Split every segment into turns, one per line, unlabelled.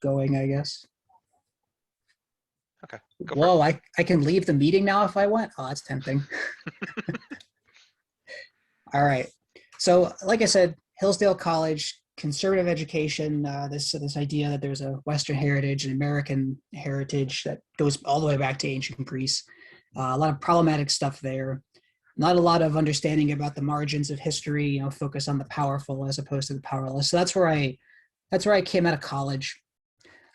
going, I guess.
Okay, go for
Whoa,
it.
I can leave the meeting now if I want? Oh, that's tempting. All right. So, like I said, Hillsdale College, conservative education, this idea that there's a Western heritage, an American heritage that goes all the way back to ancient Greece. A lot of problematic stuff there. Not a lot of understanding about the margins of history, focus on the powerful as opposed to the powerless. So that's where I came out of college.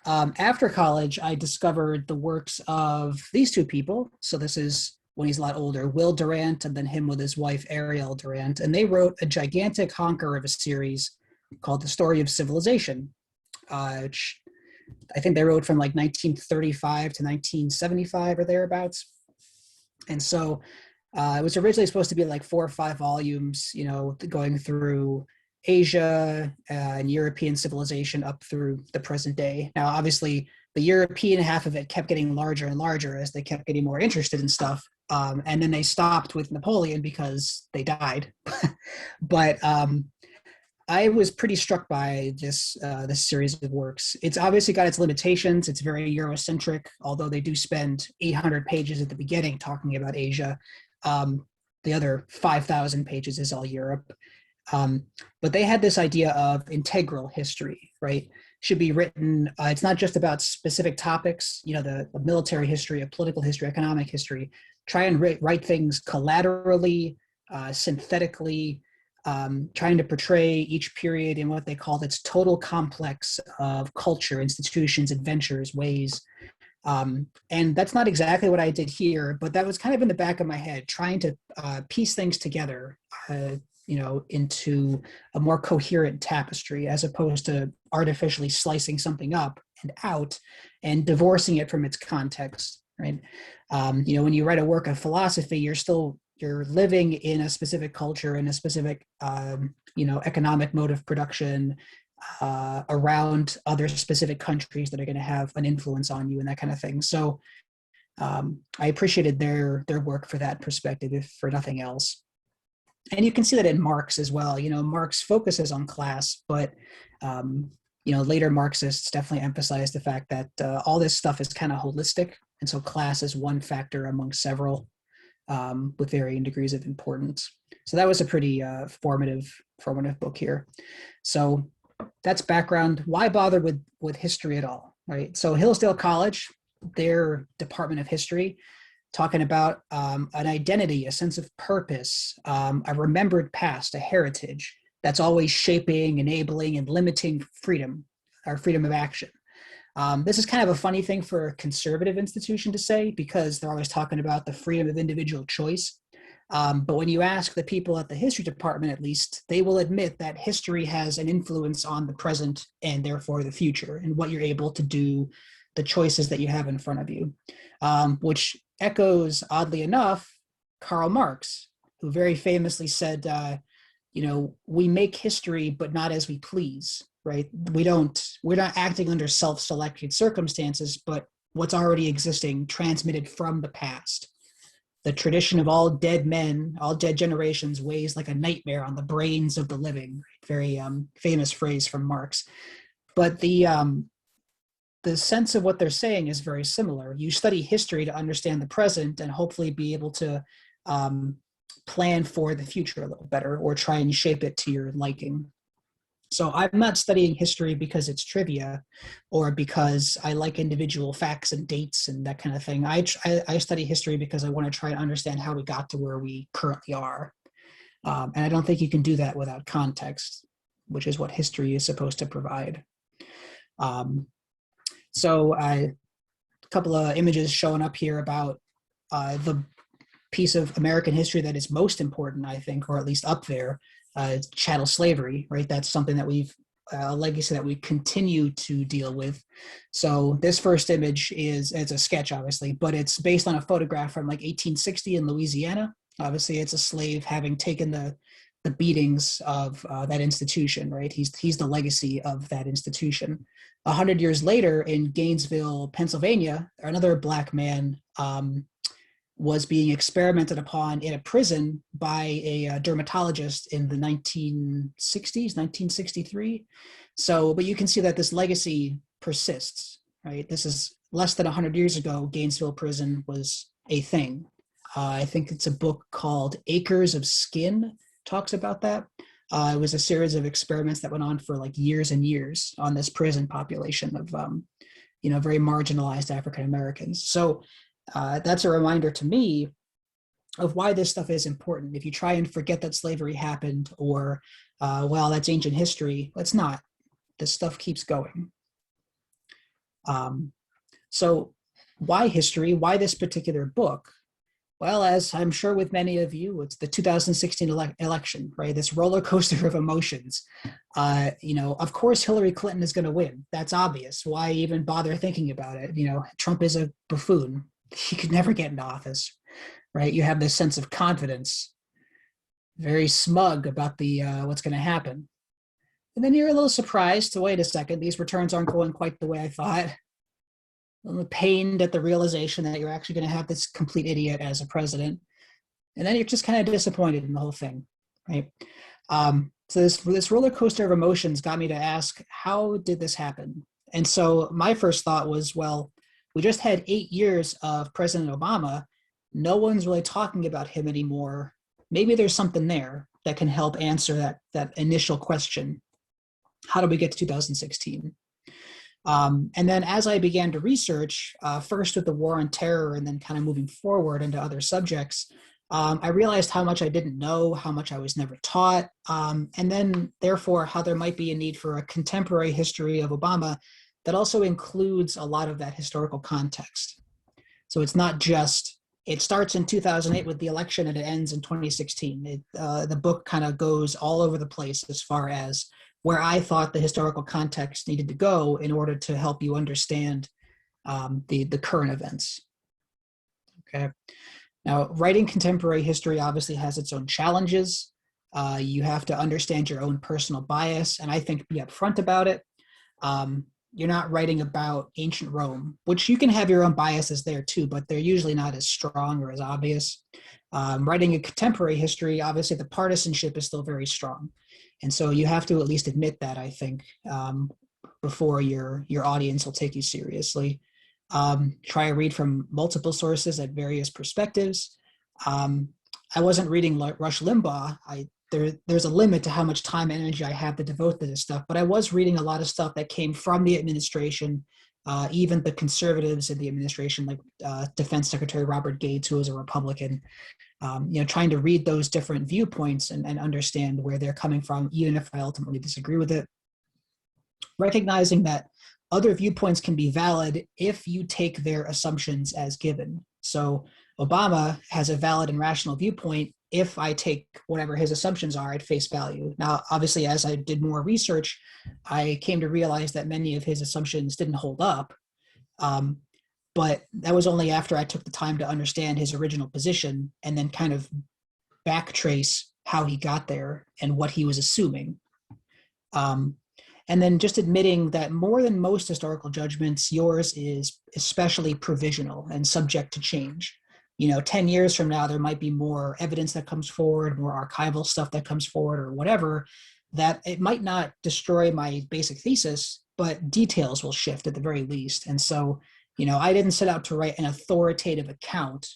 After college, I discovered the works of these two people. So this is when he's a lot older, Will Durant, and then him with his wife, Ariel Durant. And they wrote a gigantic honker of a series called The Story of Civilization, which I think they wrote from like 1935 to 1975 or thereabouts. And so it was originally supposed to be like 4 or 5 volumes, going through Asia and European civilization up through the present day. Now, obviously, the European half of it kept getting larger and larger as they kept getting more interested in stuff. And then they stopped with Napoleon because they died. But I was pretty struck by this series of works. It's obviously got its limitations. It's very Eurocentric, although they do spend 800 pages at the beginning talking about Asia. The other 5,000 pages is all Europe. But they had this idea of integral history, right? Should be written, it's not just about specific topics, the military history, a political history, economic history. Try and write things collaterally, synthetically, trying to portray each period in what they called its total complex of culture, institutions, adventures, ways. And that's not exactly what I did here, but that was kind of in the back of my head, trying to piece things together, into a more coherent tapestry, as opposed to artificially slicing something up and out and divorcing it from its context, right? When you write a work of philosophy, you're living in a specific culture, in a specific, economic mode of production, around other specific countries that are going to have an influence on you and that kind of thing. So I appreciated their work for that perspective, if for nothing else. And you can see that in Marx as well. Marx focuses on class, but later Marxists definitely emphasize the fact that all this stuff is kind of holistic, and so class is one factor among several, with varying degrees of importance. So that was a pretty formative book here. So that's background. Why bother with history at all, right? So Hillsdale College, their Department of History, talking about an identity, a sense of purpose, a remembered past, a heritage that's always shaping, enabling, and limiting freedom, our freedom of action. This is kind of a funny thing for a conservative institution to say, because they're always talking about the freedom of individual choice. But when you ask the people at the history department, at least, they will admit that history has an influence on the present and therefore the future, and what you're able to do, the choices that you have in front of you, which echoes, oddly enough, Karl Marx, who very famously said, we make history, but not as we please, right? We're not acting under self-selected circumstances, but what's already existing, transmitted from the past. The tradition of all dead men, all dead generations, weighs like a nightmare on the brains of the living. Very famous phrase from Marx. But the sense of what they're saying is very similar. You study history to understand the present and hopefully be able to plan for the future a little better, or try and shape it to your liking. So I'm not studying history because it's trivia or because I like individual facts and dates and that kind of thing. I study history because I want to try and understand how we got to where we currently are. And I don't think you can do that without context, which is what history is supposed to provide. So a couple of images showing up here about the piece of American history that is most important, I think, or at least up there, chattel slavery, right? That's something that a legacy that we continue to deal with. So this first image it's a sketch, obviously, but it's based on a photograph from like 1860 in Louisiana. Obviously, it's a slave having taken the beatings of that institution, right? He's the legacy of that institution. 100 years later in Gainesville, Pennsylvania, another Black man was being experimented upon in a prison by a dermatologist in the 1960s, 1963. So, but you can see that this legacy persists, right? This is less than 100 years ago, Gainesville prison was a thing. I think it's a book called Acres of Skin talks about that. It was a series of experiments that went on for like years and years on this prison population of, very marginalized African Americans. So that's a reminder to me of why this stuff is important. If you try and forget that slavery happened, or, well, that's ancient history, let's not. This stuff keeps going. So why history? Why this particular book? Well, as I'm sure with many of you, it's the 2016 election, right? This roller coaster of emotions. Of course, Hillary Clinton is going to win. That's obvious. Why even bother thinking about it? Trump is a buffoon. He could never get into office, right? You have this sense of confidence, very smug about the what's going to happen. And then you're a little surprised to wait a second. These returns aren't going quite the way I thought. I'm pained at the realization that you're actually going to have this complete idiot as a president. And then you're just kind of disappointed in the whole thing, right? So this roller coaster of emotions got me to ask, how did this happen? And so my first thought was, well, we just had 8 years of President Obama. No one's really talking about him anymore. Maybe there's something there that can help answer that initial question. How did we get to 2016? And then as I began to research, first with the war on terror and then kind of moving forward into other subjects, I realized how much I didn't know, how much I was never taught, and then therefore how there might be a need for a contemporary history of Obama that also includes a lot of that historical context. So it's not just, it starts in 2008 with the election and it ends in 2016. The book kind of goes all over the place as far as where I thought the historical context needed to go in order to help you understand the current events. Okay. Now, writing contemporary history obviously has its own challenges. You have to understand your own personal bias, and I think be upfront about it. You're not writing about ancient Rome, which you can have your own biases there too, but they're usually not as strong or as obvious. Writing a contemporary history, obviously the partisanship is still very strong. And so you have to at least admit that, I think, before your audience will take you seriously. Try to read from multiple sources at various perspectives. I wasn't reading Rush Limbaugh. There's a limit to how much time and energy I have to devote to this stuff, but I was reading a lot of stuff that came from the administration, even the conservatives in the administration, like Defense Secretary Robert Gates, who was a Republican, trying to read those different viewpoints and understand where they're coming from, even if I ultimately disagree with it. Recognizing that other viewpoints can be valid if you take their assumptions as given. So Obama has a valid and rational viewpoint if I take whatever his assumptions are at face value. Now, obviously, as I did more research, I came to realize that many of his assumptions didn't hold up. But that was only after I took the time to understand his original position and then kind of backtrace how he got there and what he was assuming. And then just admitting that more than most historical judgments, yours is especially provisional and subject to change. 10 years from now, there might be more evidence that comes forward, more archival stuff that comes forward or whatever, that it might not destroy my basic thesis, but details will shift at the very least. And so, I didn't set out to write an authoritative account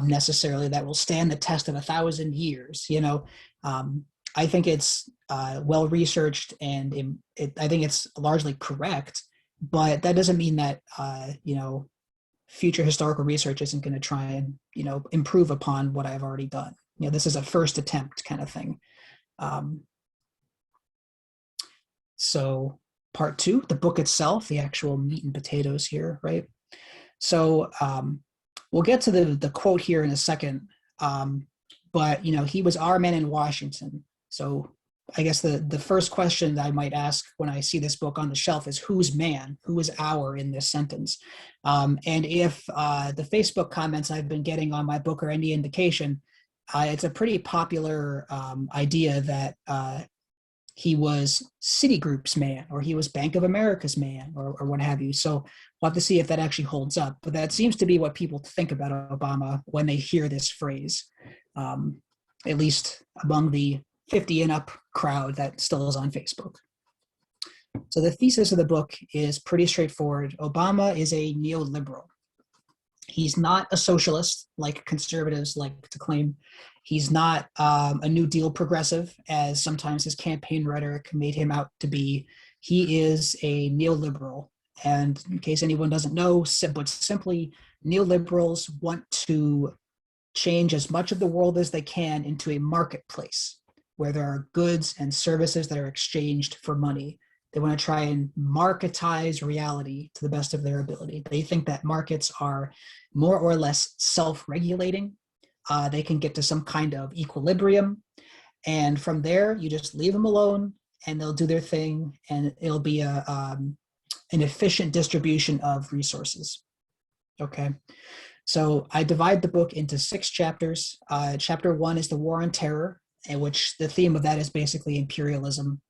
necessarily that will stand the test of 1,000 years. I think it's well researched and I think it's largely correct, but that doesn't mean that future historical research isn't going to try and improve upon what I've already done. This is a first attempt kind of thing. So part 2, the book itself, the actual meat and potatoes here, right? So we'll get to the quote here in a second, but he was our man in Washington. So I guess the first question that I might ask when I see this book on the shelf is whose man, who is our in this sentence? And if the Facebook comments I've been getting on my book are any indication, it's a pretty popular idea that he was Citigroup's man, or he was Bank of America's man, or what have you. So we'll have to see if that actually holds up. But that seems to be what people think about Obama when they hear this phrase, at least among the 50 and up crowd that still is on Facebook. So the thesis of the book is pretty straightforward. Obama is a neoliberal. He's not a socialist like conservatives like to claim. He's not a New Deal progressive, as sometimes his campaign rhetoric made him out to be. He is a neoliberal. And in case anyone doesn't know, but simply, neoliberals want to change as much of the world as they can into a marketplace where there are goods and services that are exchanged for money. They want to try and marketize reality to the best of their ability. They think that markets are more or less self-regulating. They can get to some kind of equilibrium. And from there, you just leave them alone and they'll do their thing, and it'll be an efficient distribution of resources. Okay. So I divide the book into 6 chapters. Chapter 1 is the War on Terror, in which the theme of that is basically imperialism.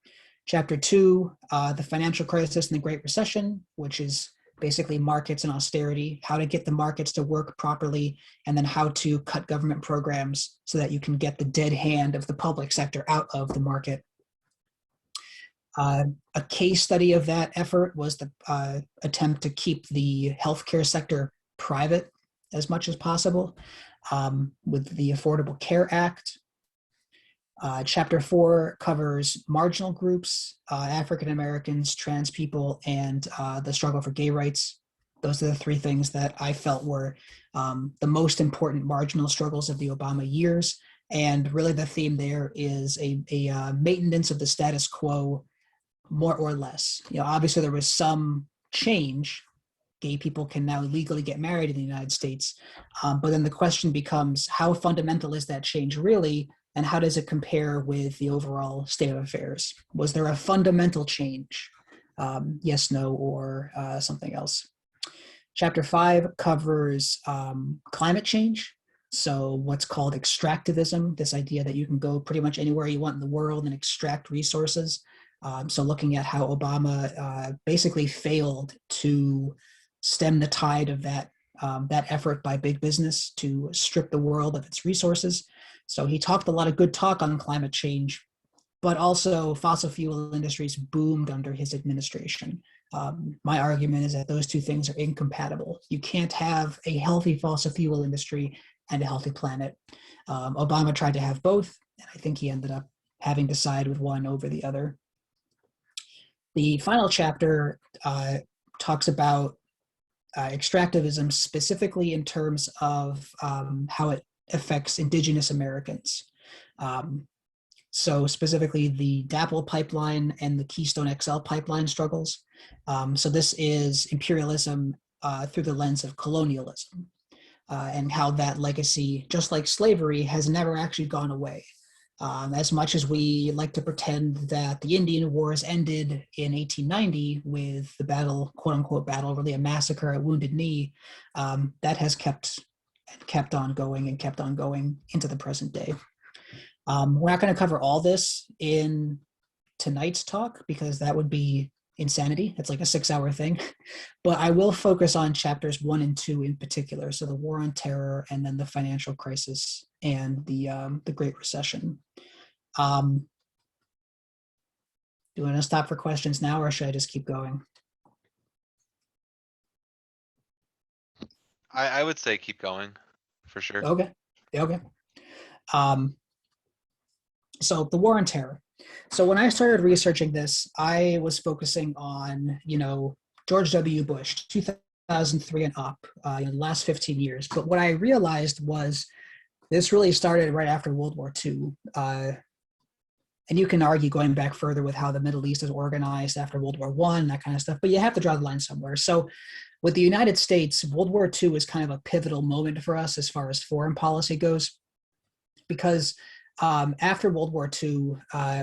Chapter 2, the financial crisis and the Great Recession, which is basically markets and austerity, how to get the markets to work properly, and then how to cut government programs so that you can get the dead hand of the public sector out of the market. A case study of that effort was the attempt to keep the healthcare sector private as much as possible with the Affordable Care Act. Chapter 4 covers marginal groups, African Americans, trans people, and the struggle for gay rights. Those are the 3 things that I felt were the most important marginal struggles of the Obama years. And really the theme there is a maintenance of the status quo, more or less. Obviously there was some change. Gay people can now legally get married in the United States. But then the question becomes, how fundamental is that change really? And how does it compare with the overall state of affairs? Was there a fundamental change? Yes, no, or something else. Chapter 5 covers climate change. So what's called extractivism, this idea that you can go pretty much anywhere you want in the world and extract resources. So looking at how Obama basically failed to stem the tide of that effort by big business to strip the world of its resources. So he talked a lot of good talk on climate change, but also fossil fuel industries boomed under his administration. My argument is that those 2 things are incompatible. You can't have a healthy fossil fuel industry and a healthy planet. Obama tried to have both, and I think he ended up having to side with one over the other. The final chapter talks about extractivism specifically in terms of how it affects indigenous Americans. So specifically the DAPL pipeline and the Keystone XL pipeline struggles. So this is imperialism through the lens of colonialism and how that legacy, just like slavery, has never actually gone away. As much as we like to pretend that the Indian Wars ended in 1890 with the battle, quote unquote battle, really a massacre at Wounded Knee, that has kept on going and kept on going into the present day. We're not going to cover all this in tonight's talk because that would be insanity. It's like a 6-hour thing, but I will focus on chapters 1 and 2 in particular. So the War on Terror, and then the financial crisis and the Great Recession. Do you want to stop for questions now, or should I just keep going?
I would say keep going, for sure.
Okay. So the War on Terror. So when I started researching this, I was focusing on, George W. Bush, 2003 and up, the last 15 years. But what I realized was this really started right after World War II. And you can argue going back further with how the Middle East is organized after World War I, that kind of stuff, but you have to draw the line somewhere. So with the United States, World War II was kind of a pivotal moment for us as far as foreign policy goes, because after World War II,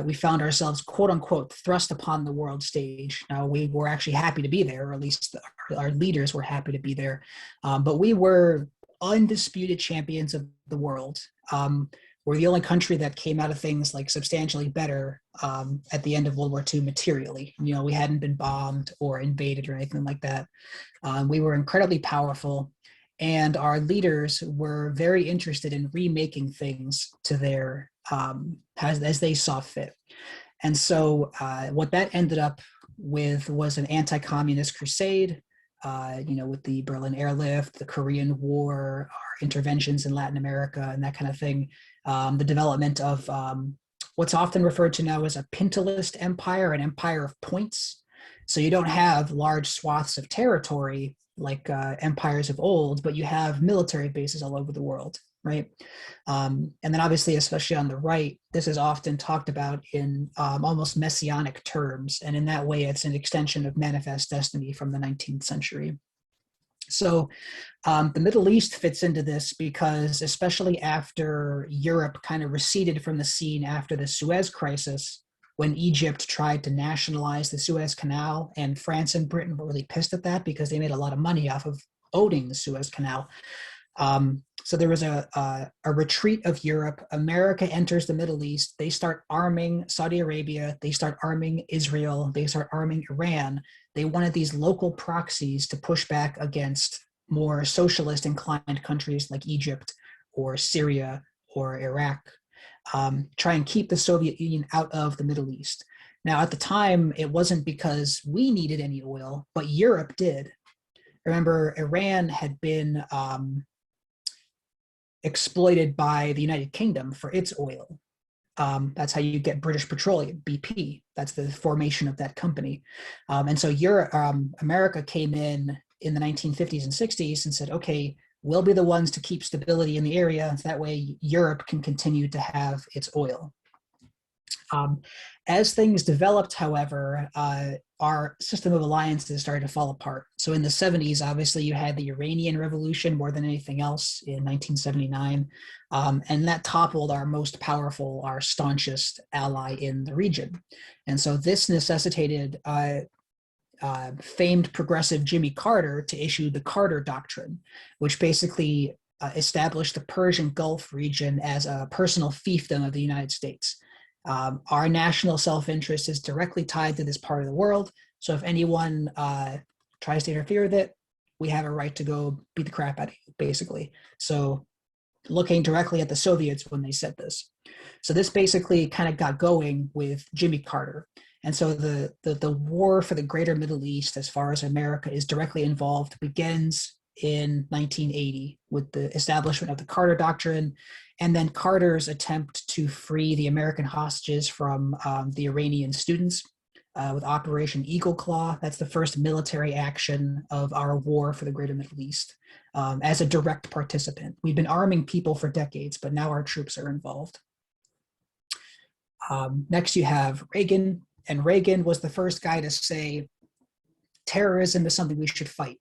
we found ourselves, quote unquote, thrust upon the world stage. Now, we were actually happy to be there, or at least our leaders were happy to be there, but we were undisputed champions of the world. We're the only country that came out of things like substantially better at the end of World War II materially. We hadn't been bombed or invaded or anything like that. We were incredibly powerful, and our leaders were very interested in remaking things to their as they saw fit. And so what that ended up was an anti-communist crusade, with the Berlin airlift, the Korean War, our interventions in Latin America, and that kind of thing. The development of what's often referred to now as a pintalist empire, an empire of points. So you don't have large swaths of territory like empires of old, but you have military bases all over the world, right? And then obviously, especially on the right, this is often talked about in almost messianic terms. And in that way, it's an extension of manifest destiny from the 19th century. So the Middle East fits into this because, especially after Europe kind of receded from the scene after the Suez Crisis, when Egypt tried to nationalize the Suez Canal, and France and Britain were really pissed at that because they made a lot of money off of owning the Suez Canal. So there was a retreat of Europe. America enters the Middle East. They start arming Saudi Arabia. They start arming Israel. They start arming Iran. They wanted these local proxies to push back against more socialist inclined countries like Egypt or Syria or Iraq, try and keep the Soviet Union out of the Middle East. Now, at the time, it wasn't because we needed any oil, but Europe did. Remember, Iran had been exploited by the United Kingdom for its oil. That's how you get British Petroleum, BP. That's the formation of that company. And so America came in the 1950s and 60s and said, okay, we'll be the ones to keep stability in the area. So that way Europe can continue to have its oil. As things developed, however, our system of alliances started to fall apart. So in the 70s, obviously, you had the Iranian Revolution more than anything else in 1979, and that toppled our most powerful, our staunchest ally in the region. And so this necessitated famed progressive Jimmy Carter to issue the Carter Doctrine, which basically established the Persian Gulf region as a personal fiefdom of the United States. Our national self-interest is directly tied to this part of the world. So if anyone tries to interfere with it, we have a right to go beat the crap out of you, basically. So looking directly at the Soviets when they said this. So this basically kind of got going with Jimmy Carter. And so the war for the greater Middle East, as far as America is directly involved, begins in 1980 with the establishment of the Carter Doctrine, and then Carter's attempt to free the American hostages from the Iranian students with Operation Eagle Claw. That's the first military action of our war for the greater Middle East as a direct participant. We've been arming people for decades, but now our troops are involved. Next, you have Reagan, and Reagan was the first guy to say terrorism is something we should fight.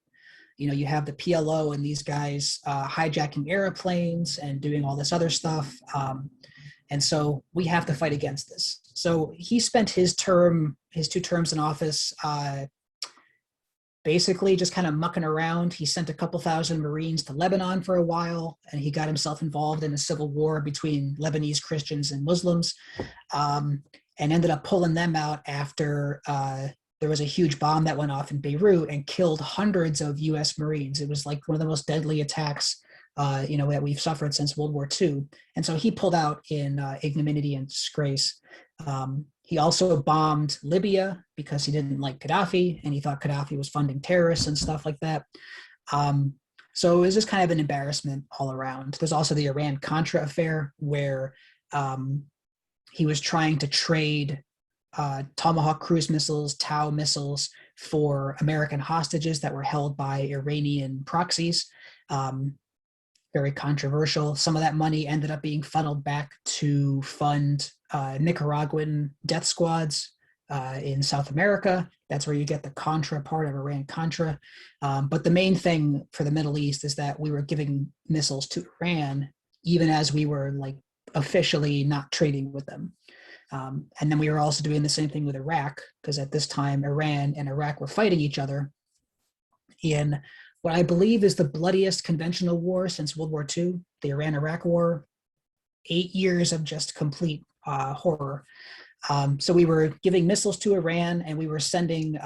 You have the PLO and these guys hijacking airplanes and doing all this other stuff. And so we have to fight against this. So he spent his 2 terms in office, basically just kind of mucking around. He sent a couple thousand Marines to Lebanon for a while, and he got himself involved in a civil war between Lebanese Christians and Muslims, and ended up pulling them out after there was a huge bomb that went off in Beirut and killed hundreds of U.S. Marines. It was like one of the most deadly attacks, that we've suffered since World War II. And so he pulled out in ignominy and disgrace. He also bombed Libya because he didn't like Gaddafi, and he thought Gaddafi was funding terrorists and stuff like that. So it was just kind of an embarrassment all around. There's also the Iran-Contra affair, where he was trying to trade Tomahawk cruise missiles, Tau missiles, for American hostages that were held by Iranian proxies. Very controversial. Some of that money ended up being funneled back to fund Nicaraguan death squads in South America. That's where you get the Contra part of Iran-Contra. But the main thing for the Middle East is that we were giving missiles to Iran, even as we were officially not trading with them. And then we were also doing the same thing with Iraq, because at this time, Iran and Iraq were fighting each other in what I believe is the bloodiest conventional war since World War II, the Iran-Iraq War. 8 years of just complete horror. So we were giving missiles to Iran, and we were sending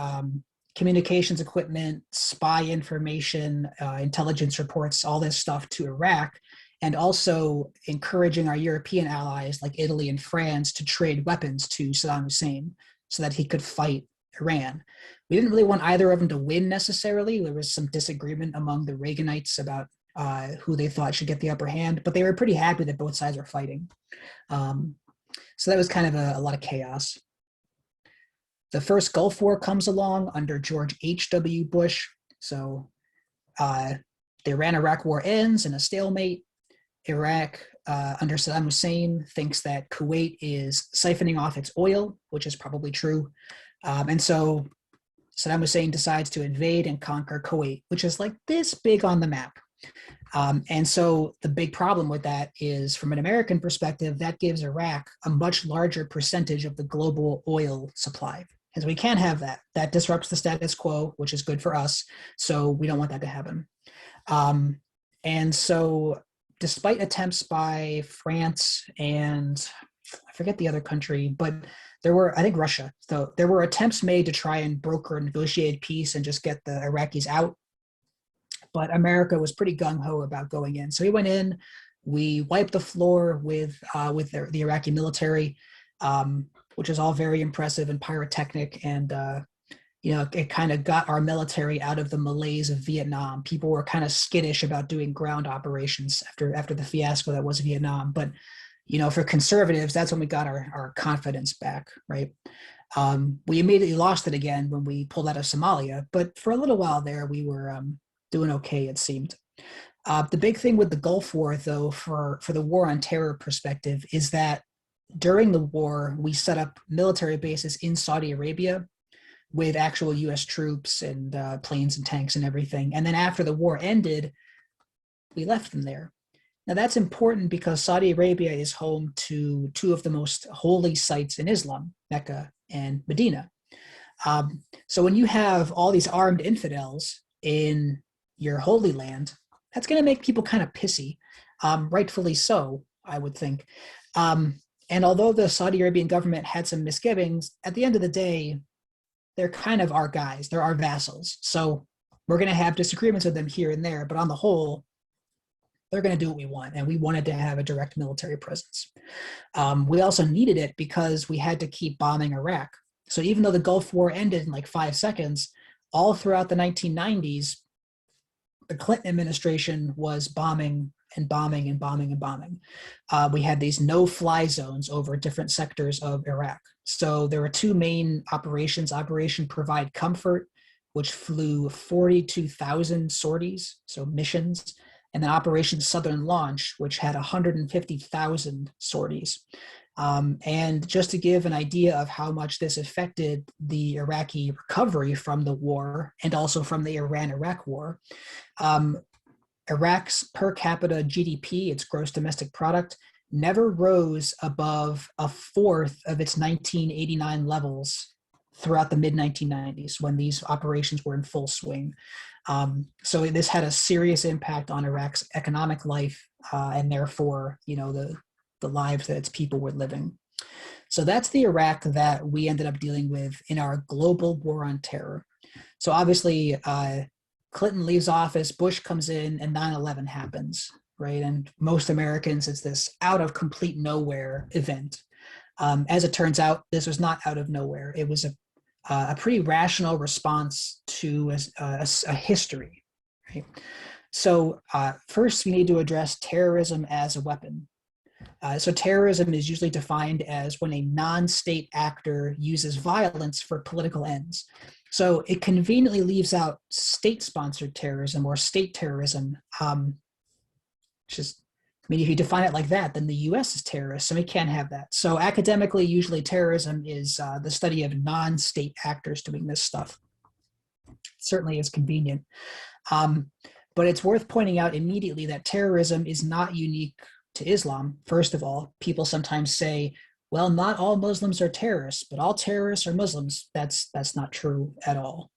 communications equipment, spy information, intelligence reports, all this stuff to Iraq, and also encouraging our European allies like Italy and France to trade weapons to Saddam Hussein so that he could fight Iran. We didn't really want either of them to win necessarily. There was some disagreement among the Reaganites about who they thought should get the upper hand, but they were pretty happy that both sides were fighting. Um, so that was kind of a lot of chaos. The first Gulf War comes along under George H.W. Bush. So the Iran-Iraq War ends in a stalemate. Iraq, under Saddam Hussein, thinks that Kuwait is siphoning off its oil, which is probably true. And so Saddam Hussein decides to invade and conquer Kuwait, which is like this big on the map. And so the big problem with that is, from an American perspective, that gives Iraq a much larger percentage of the global oil supply. Because we can't have that. That disrupts the status quo, which is good for us. So we don't want that to happen. And so despite attempts by France and I forget the other country, but there were, I think, Russia. So there were attempts made to try and broker a negotiated peace and just get the Iraqis out. But America was pretty gung-ho about going in. So we went in, we wiped the floor with the Iraqi military, which is all very impressive and pyrotechnic. And, it kind of got our military out of the malaise of Vietnam. People were kind of skittish about doing ground operations after the fiasco that was Vietnam. But, for conservatives, that's when we got our confidence back, right? We immediately lost it again when we pulled out of Somalia. But for a little while there, we were doing okay, it seemed. The big thing with the Gulf War, though, for the war on terror perspective, is that during the war, we set up military bases in Saudi Arabia with actual U.S. troops and planes and tanks and everything. And then after the war ended, we left them there. Now, that's important because Saudi Arabia is home to two of the most holy sites in Islam, Mecca and Medina. So when you have all these armed infidels in your holy land, that's going to make people kind of pissy, rightfully so, I would think. And although the Saudi Arabian government had some misgivings, at the end of the day, they're kind of our guys. They're our vassals. So we're going to have disagreements with them here and there, but on the whole, they're going to do what we want. And we wanted to have a direct military presence. We also needed it because we had to keep bombing Iraq. So even though the Gulf War ended in like 5 seconds, all throughout the 1990s, the Clinton administration was bombing and bombing and bombing and bombing. We had these no-fly zones over different sectors of Iraq. So there were two main operations: Operation Provide Comfort, which flew 42,000 sorties, so missions, and then Operation Southern Launch, which had 150,000 sorties. And just to give an idea of how much this affected the Iraqi recovery from the war and also from the Iran-Iraq war, Iraq's per capita GDP, its gross domestic product, never rose above a fourth of its 1989 levels throughout the mid-1990s when these operations were in full swing. So this had a serious impact on Iraq's economic life and therefore, the lives that its people were living. So that's the Iraq that we ended up dealing with in our global war on terror. So obviously, Clinton leaves office, Bush comes in, and 9/11 happens, right? And most Americans, it's this out of complete nowhere event. As it turns out, this was not out of nowhere. It was a pretty rational response to a history, right? So first, we need to address terrorism as a weapon. So terrorism is usually defined as when a non-state actor uses violence for political ends. So it conveniently leaves out state-sponsored terrorism or state terrorism. If you define it like that, then the U.S. is terrorist, so we can't have that. So academically, usually terrorism is the study of non-state actors doing this stuff. It certainly is convenient. But it's worth pointing out immediately that terrorism is not unique to Islam. First of all, people sometimes say, well, not all Muslims are terrorists, but all terrorists are Muslims. That's not true at all.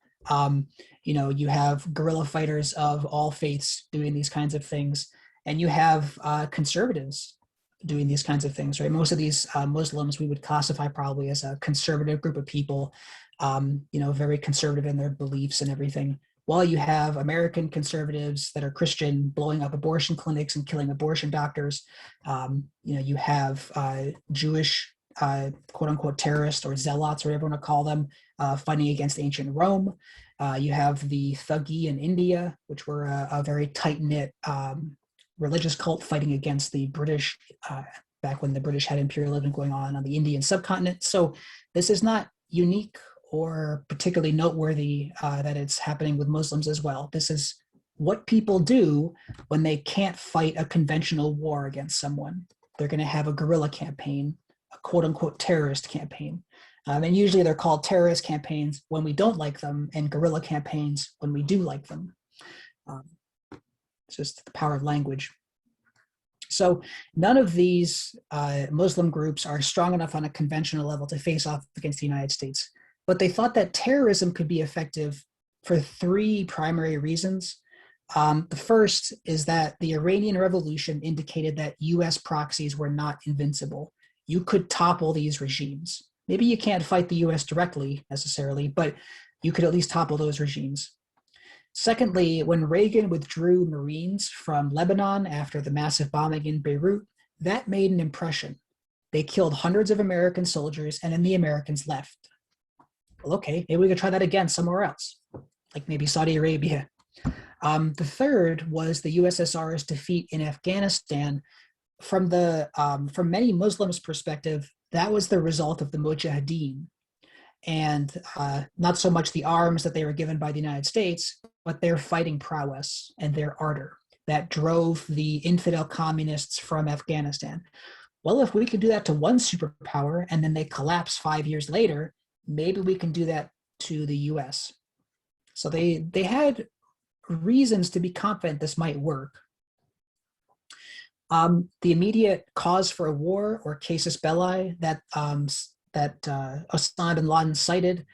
You have guerrilla fighters of all faiths doing these kinds of things, and you have conservatives doing these kinds of things, right? Most of these Muslims we would classify probably as a conservative group of people, very conservative in their beliefs and everything. While you have American conservatives that are Christian blowing up abortion clinics and killing abortion doctors, you have Jewish quote unquote terrorists or zealots, or whatever you want to call them, fighting against ancient Rome. You have the Thuggee in India, which were a very tight-knit religious cult fighting against the British back when the British had imperialism going on the Indian subcontinent. So this is not unique or particularly noteworthy that it's happening with Muslims as well. This is what people do when they can't fight a conventional war against someone. They're going to have a guerrilla campaign, a quote unquote terrorist campaign. And usually they're called terrorist campaigns when we don't like them and guerrilla campaigns when we do like them. It's just the power of language. So none of these Muslim groups are strong enough on a conventional level to face off against the United States. But they thought that terrorism could be effective for three primary reasons. The first is that the Iranian Revolution indicated that US proxies were not invincible. You could topple these regimes. Maybe you can't fight the US directly necessarily, but you could at least topple those regimes. Secondly, when Reagan withdrew Marines from Lebanon after the massive bombing in Beirut, that made an impression. They killed hundreds of American soldiers and then the Americans left. Well, okay, maybe we could try that again somewhere else, like maybe Saudi Arabia. The third was the USSR's defeat in Afghanistan. From many Muslims' perspective, that was the result of the Mujahideen, and not so much the arms that they were given by the United States, but their fighting prowess and their ardor that drove the infidel communists from Afghanistan. Well, if we can do that to one superpower and then they collapse 5 years later, maybe we can do that to the US. So they had reasons to be confident this might work. The immediate cause for a war, or casus belli, that Osama bin Laden cited,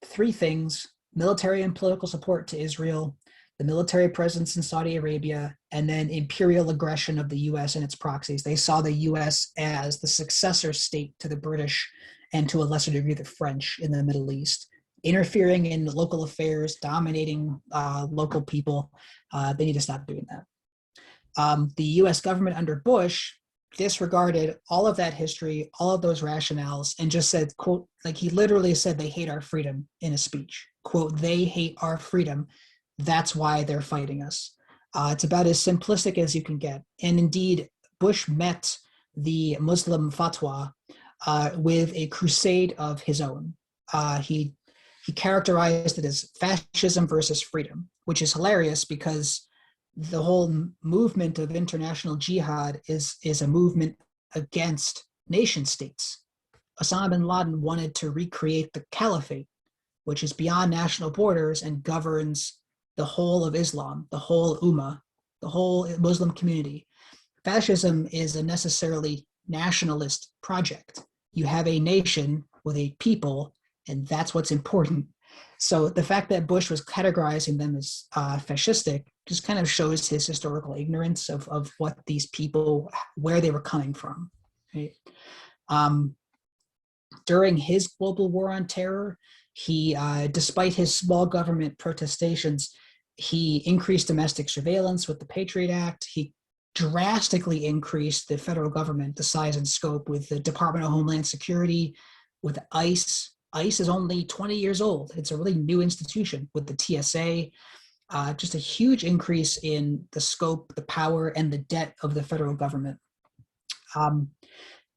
three things: military and political support to Israel, the military presence in Saudi Arabia, and then imperial aggression of the US and its proxies. They saw the US as the successor state to the British and to a lesser degree the French in the Middle East, interfering in local affairs, dominating local people. They need to stop doing that. The US government under Bush disregarded all of that history, all of those rationales, and just said, quote, like he literally said, they hate our freedom in a speech. Quote, they hate our freedom. That's why they're fighting us. It's about as simplistic as you can get. And indeed, Bush met the Muslim fatwa with a crusade of his own. He characterized it as fascism versus freedom, which is hilarious because the whole movement of international jihad is a movement against nation states. Osama bin Laden wanted to recreate the caliphate, which is beyond national borders and governs the whole of Islam, the whole ummah, the whole Muslim community. Fascism is a necessarily nationalist project. You have a nation with a people, and that's what's important. So the fact that Bush was categorizing them as fascistic just kind of shows his historical ignorance of what these people, where they were coming from. Right? During his global war on terror, he, despite his small government protestations, he increased domestic surveillance with the Patriot Act. He drastically increased the federal government, the size and scope, with the Department of Homeland Security, with ICE. ICE is only 20 years old. It's a really new institution with the TSA. Just a huge increase in the scope, the power, and the debt of the federal government.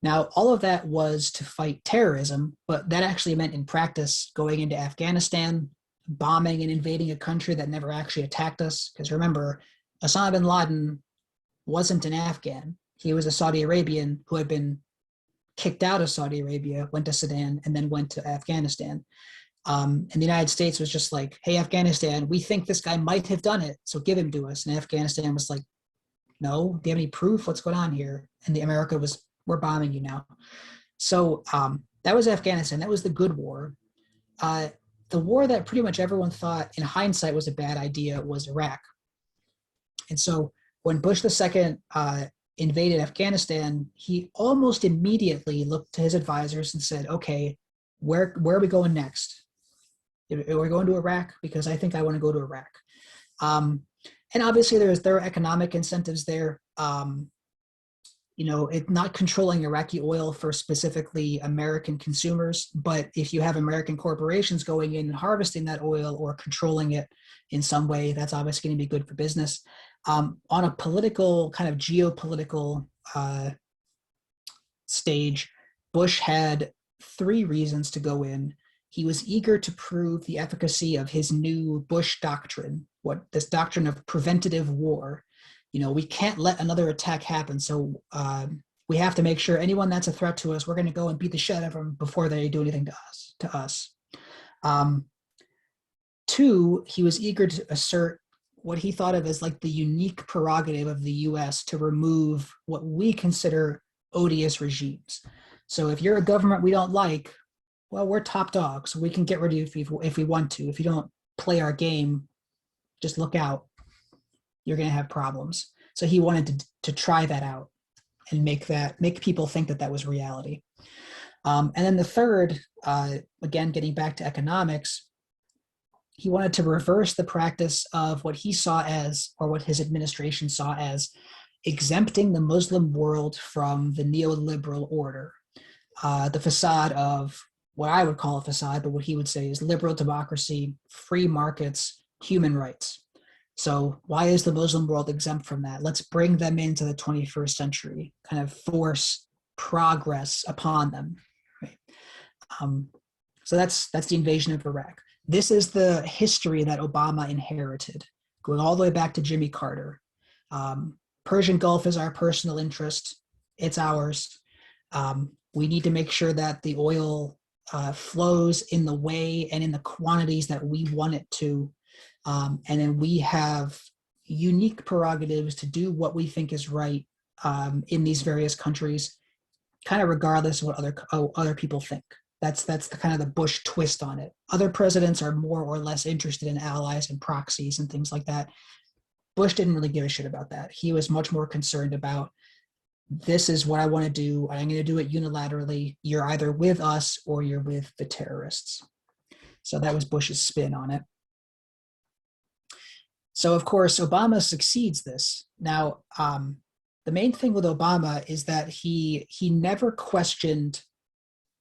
Now, all of that was to fight terrorism, but that actually meant in practice going into Afghanistan, bombing and invading a country that never actually attacked us. Because remember, Osama bin Laden wasn't an Afghan. He was a Saudi Arabian who had been kicked out of Saudi Arabia, went to Sudan, and then went to Afghanistan. And the United States was just like, hey, Afghanistan, we think this guy might have done it, so give him to us. And Afghanistan was like, no, do you have any proof? What's going on here? And the America was, we're bombing you now. So that was Afghanistan. That was the good war. The war that pretty much everyone thought in hindsight was a bad idea was Iraq. And so when Bush II invaded Afghanistan, he almost immediately looked to his advisors and said, okay, where are we going next? Are we going to Iraq? Because I think I want to go to Iraq. And obviously there are economic incentives there. it not controlling Iraqi oil for specifically American consumers, but if you have American corporations going in and harvesting that oil or controlling it in some way, that's obviously going to be good for business. On a political, kind of geopolitical stage, Bush had three reasons to go in. He was eager to prove the efficacy of his new Bush doctrine, this doctrine of preventative war. We can't let another attack happen. So we have to make sure anyone that's a threat to us, we're going to go and beat the shit out of them before they do anything to us. Two, he was eager to assert what he thought of as like the unique prerogative of the US to remove what we consider odious regimes. So if you're a government we don't like, well, we're top dogs. So we can get rid of you if we want to. If you don't play our game, just look out. You're going to have problems. So he wanted to try that out and make people think that was reality. And then the third, again, getting back to economics, he wanted to reverse the practice of what he saw as, or what his administration saw as, exempting the Muslim world from the neoliberal order, the facade of what I would call a facade, but what he would say is liberal democracy, free markets, human rights. So why is the Muslim world exempt from that? Let's bring them into the 21st century, kind of force progress upon them. Right? So that's the invasion of Iraq. This is the history that Obama inherited, going all the way back to Jimmy Carter. Persian Gulf is our personal interest. It's ours. We need to make sure that the oil flows in the way and in the quantities that we want it to. And then we have unique prerogatives to do what we think is right in these various countries, kind of regardless of what other people think. That's the kind of the Bush twist on it. Other presidents are more or less interested in allies and proxies and things like that. Bush didn't really give a shit about that. He was much more concerned about, this is what I want to do. I'm going to do it unilaterally. You're either with us or you're with the terrorists. So that was Bush's spin on it. So, of course, Obama succeeds this. Now, the main thing with Obama is that he never questioned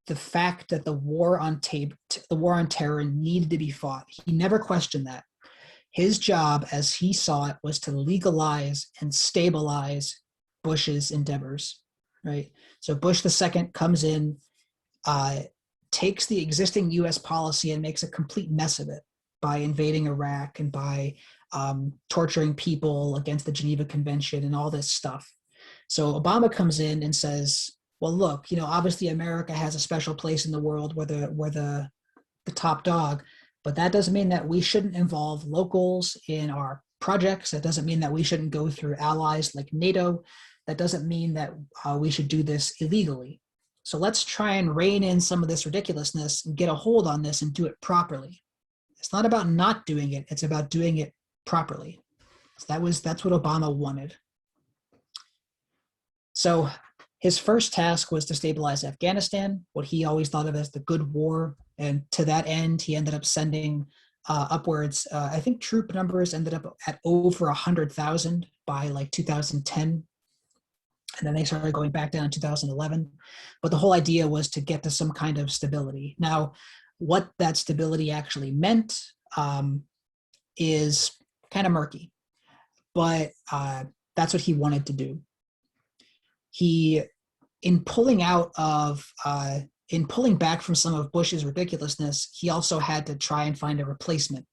the fact that the war on terror needed to be fought. He never questioned that. His job, as he saw it, was to legalize and stabilize Bush's endeavors, right? So Bush II comes in, takes the existing U.S. policy and makes a complete mess of it by invading Iraq and by torturing people against the Geneva Convention and all this stuff. So Obama comes in and says, well, look, obviously America has a special place in the world where we're the top dog, but that doesn't mean that we shouldn't involve locals in our projects. That doesn't mean that we shouldn't go through allies like NATO. That doesn't mean that we should do this illegally. So let's try and rein in some of this ridiculousness and get a hold on this and do it properly. It's not about not doing it. It's about doing it properly. So that's what Obama wanted. So his first task was to stabilize Afghanistan, what he always thought of as the good war. And to that end, he ended up sending upwards, I think troop numbers ended up at over 100,000 by like 2010. And then they started going back down in 2011. But the whole idea was to get to some kind of stability. Now, what that stability actually meant is kind of murky. But that's what he wanted to do. In pulling back from some of Bush's ridiculousness, he also had to try and find a replacement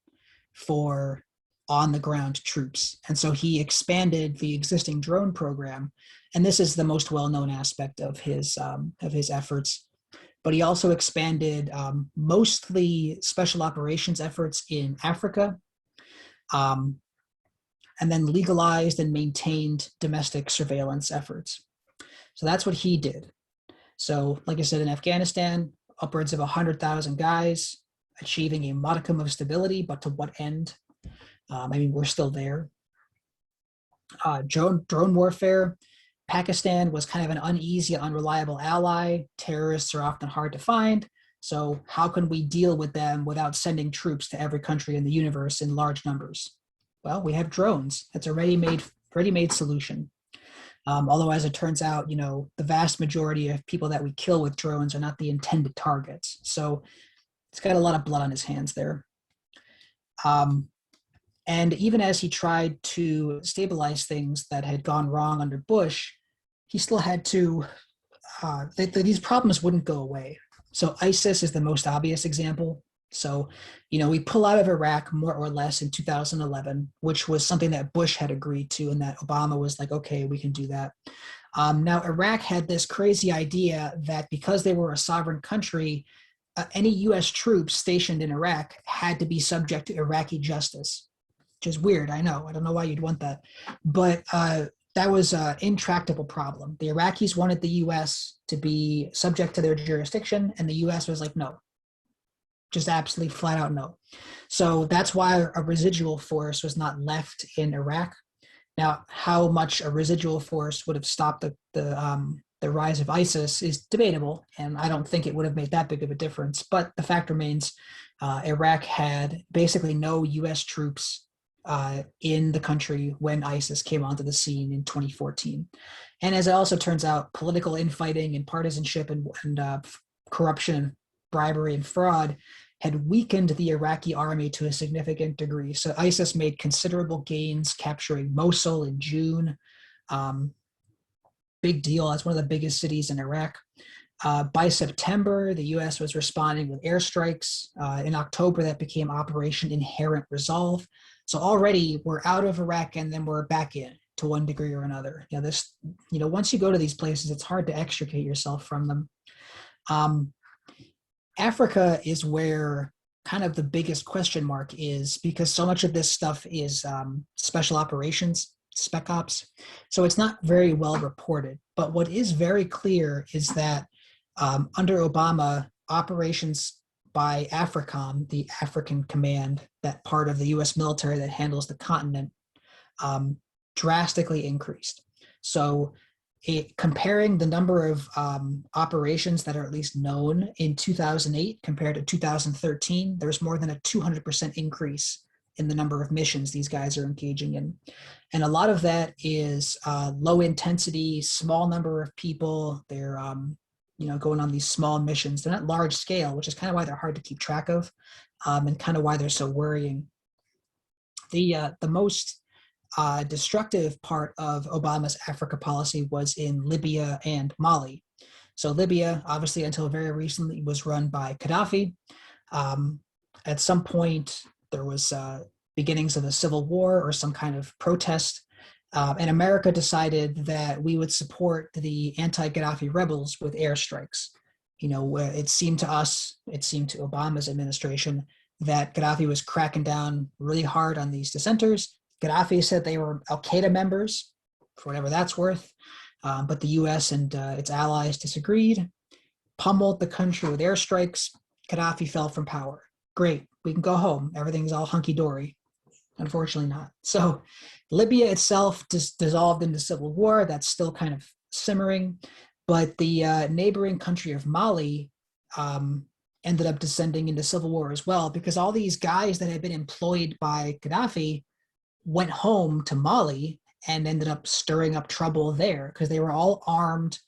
for on-the-ground troops. And so he expanded the existing drone program. And this is the most well-known aspect of his efforts. But he also expanded mostly special operations efforts in Africa, and then legalized and maintained domestic surveillance efforts. So that's what he did. So, like I said, in Afghanistan, upwards of 100,000 guys, achieving a modicum of stability, but to what end? We're still there. Drone warfare. Pakistan was kind of an uneasy, unreliable ally. Terrorists are often hard to find. So how can we deal with them without sending troops to every country in the universe in large numbers? Well, we have drones. That's a ready-made solution. Although, as it turns out, the vast majority of people that we kill with drones are not the intended targets. So he's got a lot of blood on his hands there. And even as he tried to stabilize things that had gone wrong under Bush, he still had to, these problems wouldn't go away. So ISIS is the most obvious example. So, we pull out of Iraq more or less in 2011, which was something that Bush had agreed to, and that Obama was like, okay, we can do that. Now, Iraq had this crazy idea that because they were a sovereign country, any U.S. troops stationed in Iraq had to be subject to Iraqi justice, which is weird. I know. I don't know why you'd want that. But that was an intractable problem. The Iraqis wanted the U.S. to be subject to their jurisdiction, and the U.S. was like, no, just absolutely flat out no. So that's why a residual force was not left in Iraq. Now, how much a residual force would have stopped the rise of ISIS is debatable, and I don't think it would have made that big of a difference. But the fact remains, Iraq had basically no U.S. troops in the country when ISIS came onto the scene in 2014. And as it also turns out, political infighting and partisanship and corruption, bribery, and fraud had weakened the Iraqi army to a significant degree. So ISIS made considerable gains, capturing Mosul in June. Big deal. That's one of the biggest cities in Iraq. By September, the U.S. was responding with airstrikes. In October, that became Operation Inherent Resolve. So already we're out of Iraq and then we're back in to one degree or another. Once you go to these places, it's hard to extricate yourself from them. Africa is where kind of the biggest question mark is, because so much of this stuff is special operations, spec ops. So it's not very well reported. But what is very clear is that under Obama, operations by AFRICOM, the African Command, that part of the US military that handles the continent, drastically increased. So comparing the number of operations that are at least known in 2008 compared to 2013, there's more than a 200% increase in the number of missions these guys are engaging in. And a lot of that is low intensity, small number of people. They're going on these small missions. They're not large scale, which is kind of why they're hard to keep track of, and kind of why they're so worrying. The most destructive part of Obama's Africa policy was in Libya and Mali. So Libya, obviously, until very recently, was run by Gaddafi. At some point, there was beginnings of a civil war or some kind of protest. And America decided that we would support the anti-Gaddafi rebels with airstrikes. It seemed to us, it seemed to Obama's administration, that Gaddafi was cracking down really hard on these dissenters. Gaddafi said they were Al-Qaeda members, for whatever that's worth. But the US and its allies disagreed, pummeled the country with airstrikes. Gaddafi fell from power. Great, we can go home. Everything's all hunky-dory. Unfortunately not. So Libya itself dissolved into civil war. That's still kind of simmering. But the neighboring country of Mali ended up descending into civil war as well, because all these guys that had been employed by Gaddafi went home to Mali and ended up stirring up trouble there, because they were all armed,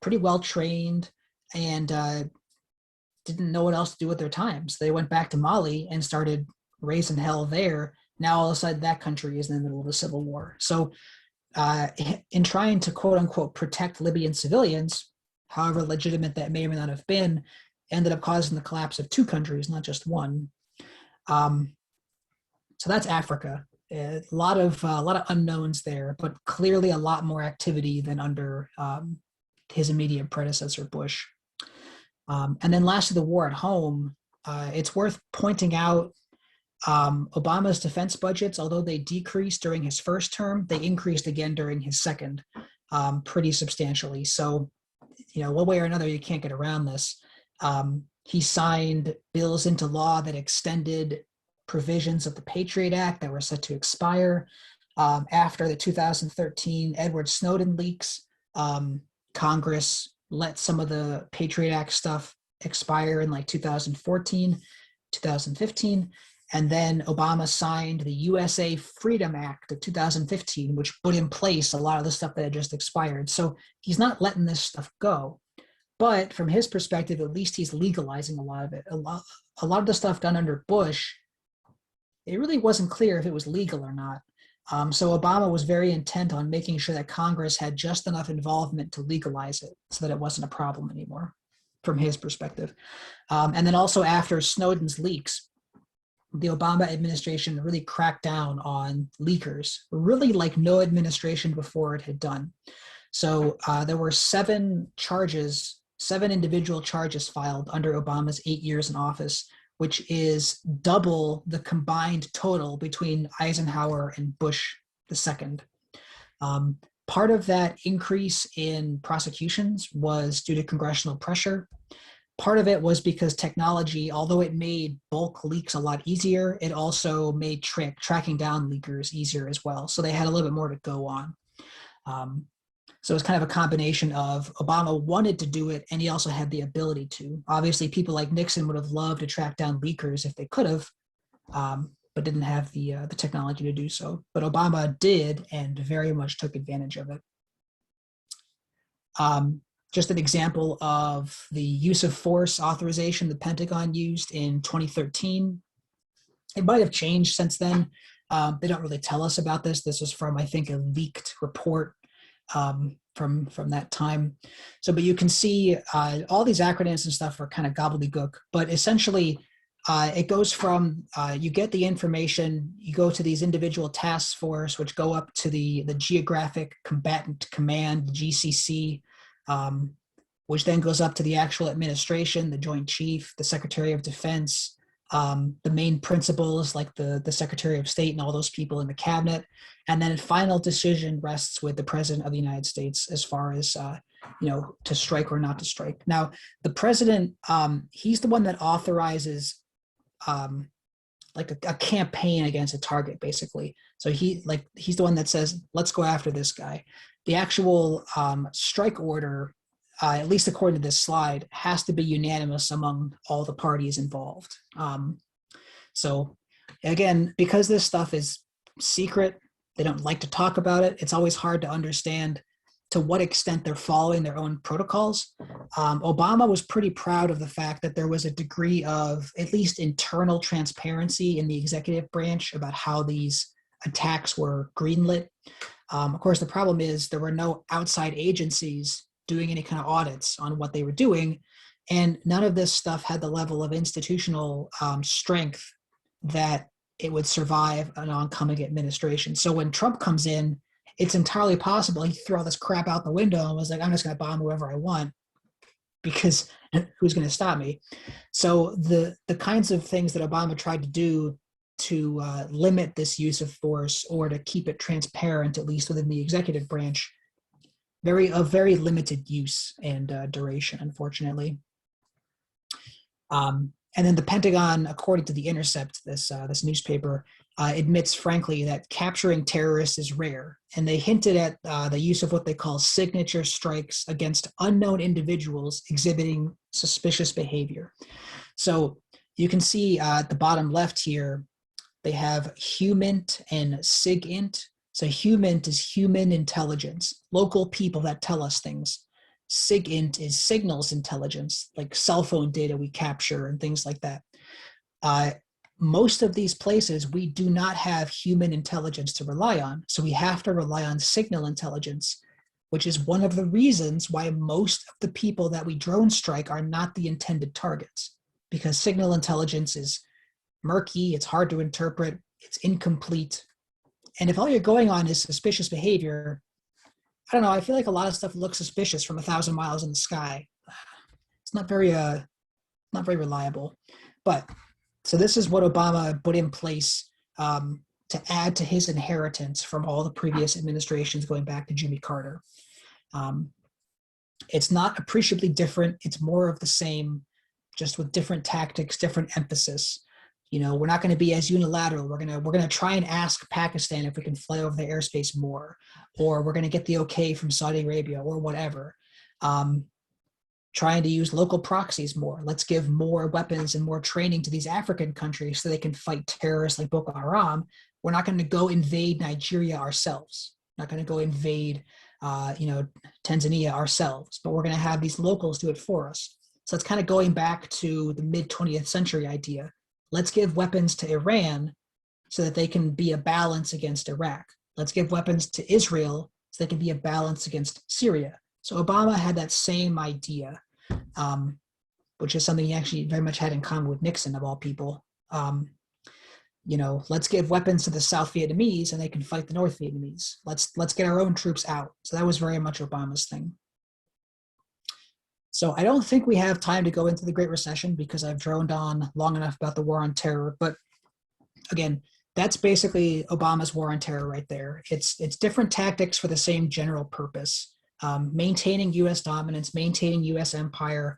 pretty well trained, and didn't know what else to do with their time. So they went back to Mali and started raising hell there. Now all of a sudden that country is in the middle of a civil war. So in trying to quote unquote protect Libyan civilians, however legitimate that may or may not have been, ended up causing the collapse of two countries, not just one. So that's Africa. A lot of unknowns there, but clearly a lot more activity than under his immediate predecessor, Bush. And then lastly, the war at home. It's worth pointing out Obama's defense budgets, although they decreased during his first term, they increased again during his second, pretty substantially. So, one way or another, you can't get around this. He signed bills into law that extended provisions of the Patriot Act that were set to expire. After the 2013 Edward Snowden leaks, Congress let some of the Patriot Act stuff expire in like 2014, 2015. And then Obama signed the USA Freedom Act of 2015, which put in place a lot of the stuff that had just expired. So he's not letting this stuff go. But from his perspective, at least he's legalizing a lot of it. A lot of the stuff done under Bush, it really wasn't clear if it was legal or not. So Obama was very intent on making sure that Congress had just enough involvement to legalize it so that it wasn't a problem anymore from his perspective. And then also after Snowden's leaks, the Obama administration really cracked down on leakers, really like no administration before it had done. So there were 7 individual charges filed under Obama's 8 years in office, which is double the combined total between Eisenhower and Bush II. Part of that increase in prosecutions was due to congressional pressure. Part of it was because technology, although it made bulk leaks a lot easier, it also made tracking down leakers easier as well. So they had a little bit more to go on. So it's kind of a combination of Obama wanted to do it, and he also had the ability to. Obviously, people like Nixon would have loved to track down leakers if they could have, but didn't have the technology to do so. But Obama did, and very much took advantage of it. Just an example of the use of force authorization the Pentagon used in 2013. It might have changed since then. They don't really tell us about this. This was from, I think, a leaked report from that time. So, but you can see all these acronyms and stuff are kind of gobbledygook, but essentially it goes from you get the information, you go to these individual task force, which go up to the Geographic Combatant Command, GCC, which then goes up to the actual administration, the Joint Chief, the Secretary of Defense, the main principals like the Secretary of State and all those people in the cabinet. And then final decision rests with the President of the United States as far as, to strike or not to strike. Now, the president, he's the one that authorizes like a campaign against a target, basically. So he's the one that says, let's go after this guy. The actual strike order, at least according to this slide, has to be unanimous among all the parties involved. So again, because this stuff is secret, they don't like to talk about it. It's always hard to understand to what extent they're following their own protocols. Obama was pretty proud of the fact that there was a degree of at least internal transparency in the executive branch about how these attacks were greenlit. Of course, the problem is there were no outside agencies doing any kind of audits on what they were doing, and none of this stuff had the level of institutional strength that it would survive an oncoming administration. So when Trump comes in, it's entirely possible he threw all this crap out the window and was like, I'm just going to bomb whoever I want because who's going to stop me? So the kinds of things that Obama tried to do to limit this use of force or to keep it transparent, at least within the executive branch, very limited use and duration, unfortunately. And then the Pentagon, according to The Intercept, this newspaper, admits frankly that capturing terrorists is rare. And they hinted at the use of what they call signature strikes against unknown individuals exhibiting suspicious behavior. So you can see at the bottom left here, they have HUMINT and SIGINT. So HUMINT is human intelligence, local people that tell us things. SIGINT is signals intelligence, like cell phone data we capture and things like that. Most of these places, we do not have human intelligence to rely on. So we have to rely on signal intelligence, which is one of the reasons why most of the people that we drone strike are not the intended targets, because signal intelligence is murky, it's hard to interpret, it's incomplete. And if all you're going on is suspicious behavior, I don't know, I feel like a lot of stuff looks suspicious from 1,000 miles in the sky. It's not very reliable. But so this is what Obama put in place to add to his inheritance from all the previous administrations going back to Jimmy Carter. It's not appreciably different. It's more of the same, just with different tactics, different emphasis. You know, we're not going to be as unilateral. We're gonna try and ask Pakistan if we can fly over their airspace more, or we're going to get the okay from Saudi Arabia or whatever. trying to use local proxies more. Let's give more weapons and more training to these African countries so they can fight terrorists like Boko Haram. We're not going to go invade Nigeria ourselves. Not going to go invade, Tanzania ourselves, but we're going to have these locals do it for us. So it's kind of going back to the mid 20th century idea. Let's give weapons to Iran so that they can be a balance against Iraq. Let's give weapons to Israel so they can be a balance against Syria. So Obama had that same idea, which is something he actually very much had in common with Nixon, of all people. Let's give weapons to the South Vietnamese and they can fight the North Vietnamese. Let's get our own troops out. So that was very much Obama's thing. So I don't think we have time to go into the Great Recession because I've droned on long enough about the war on terror. But again, that's basically Obama's war on terror right there. It's different tactics for the same general purpose. Maintaining U.S. dominance, maintaining U.S. empire,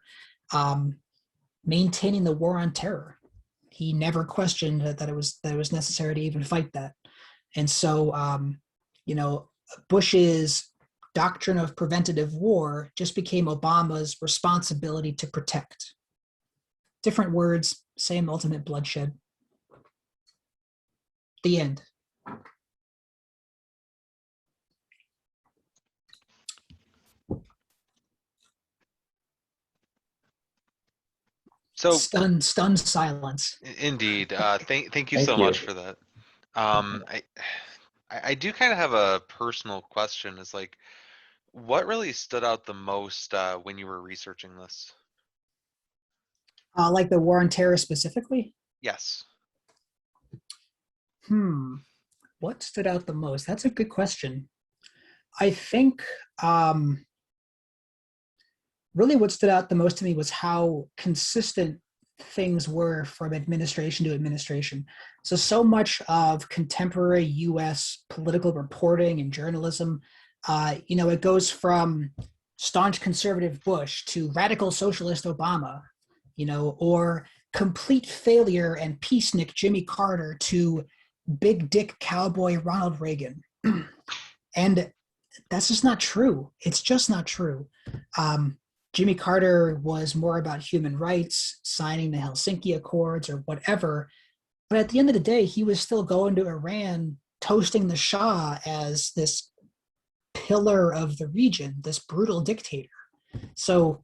maintaining the war on terror. He never questioned that it was necessary to even fight that. And so, Bush's doctrine of preventative war just became Obama's responsibility to protect. Different words, same ultimate bloodshed. The end.
So
stunned silence.
indeed, thank you
Thank
so
you.
much for that. I do kind of have a personal question. Is like, what really stood out the most when you were researching this?
Like the war on terror specifically?
Yes.
What stood out the most? That's a good question. I think really what stood out the most to me was how consistent things were from administration to administration. So much of contemporary U.S. political reporting and journalism, it goes from staunch conservative Bush to radical socialist Obama, or complete failure and peacenik Jimmy Carter to big dick cowboy Ronald Reagan. And that's just not true. It's just not true. Jimmy Carter was more about human rights, signing the Helsinki Accords or whatever. But at the end of the day, he was still going to Iran, toasting the Shah as this pillar of the region, this brutal dictator. So,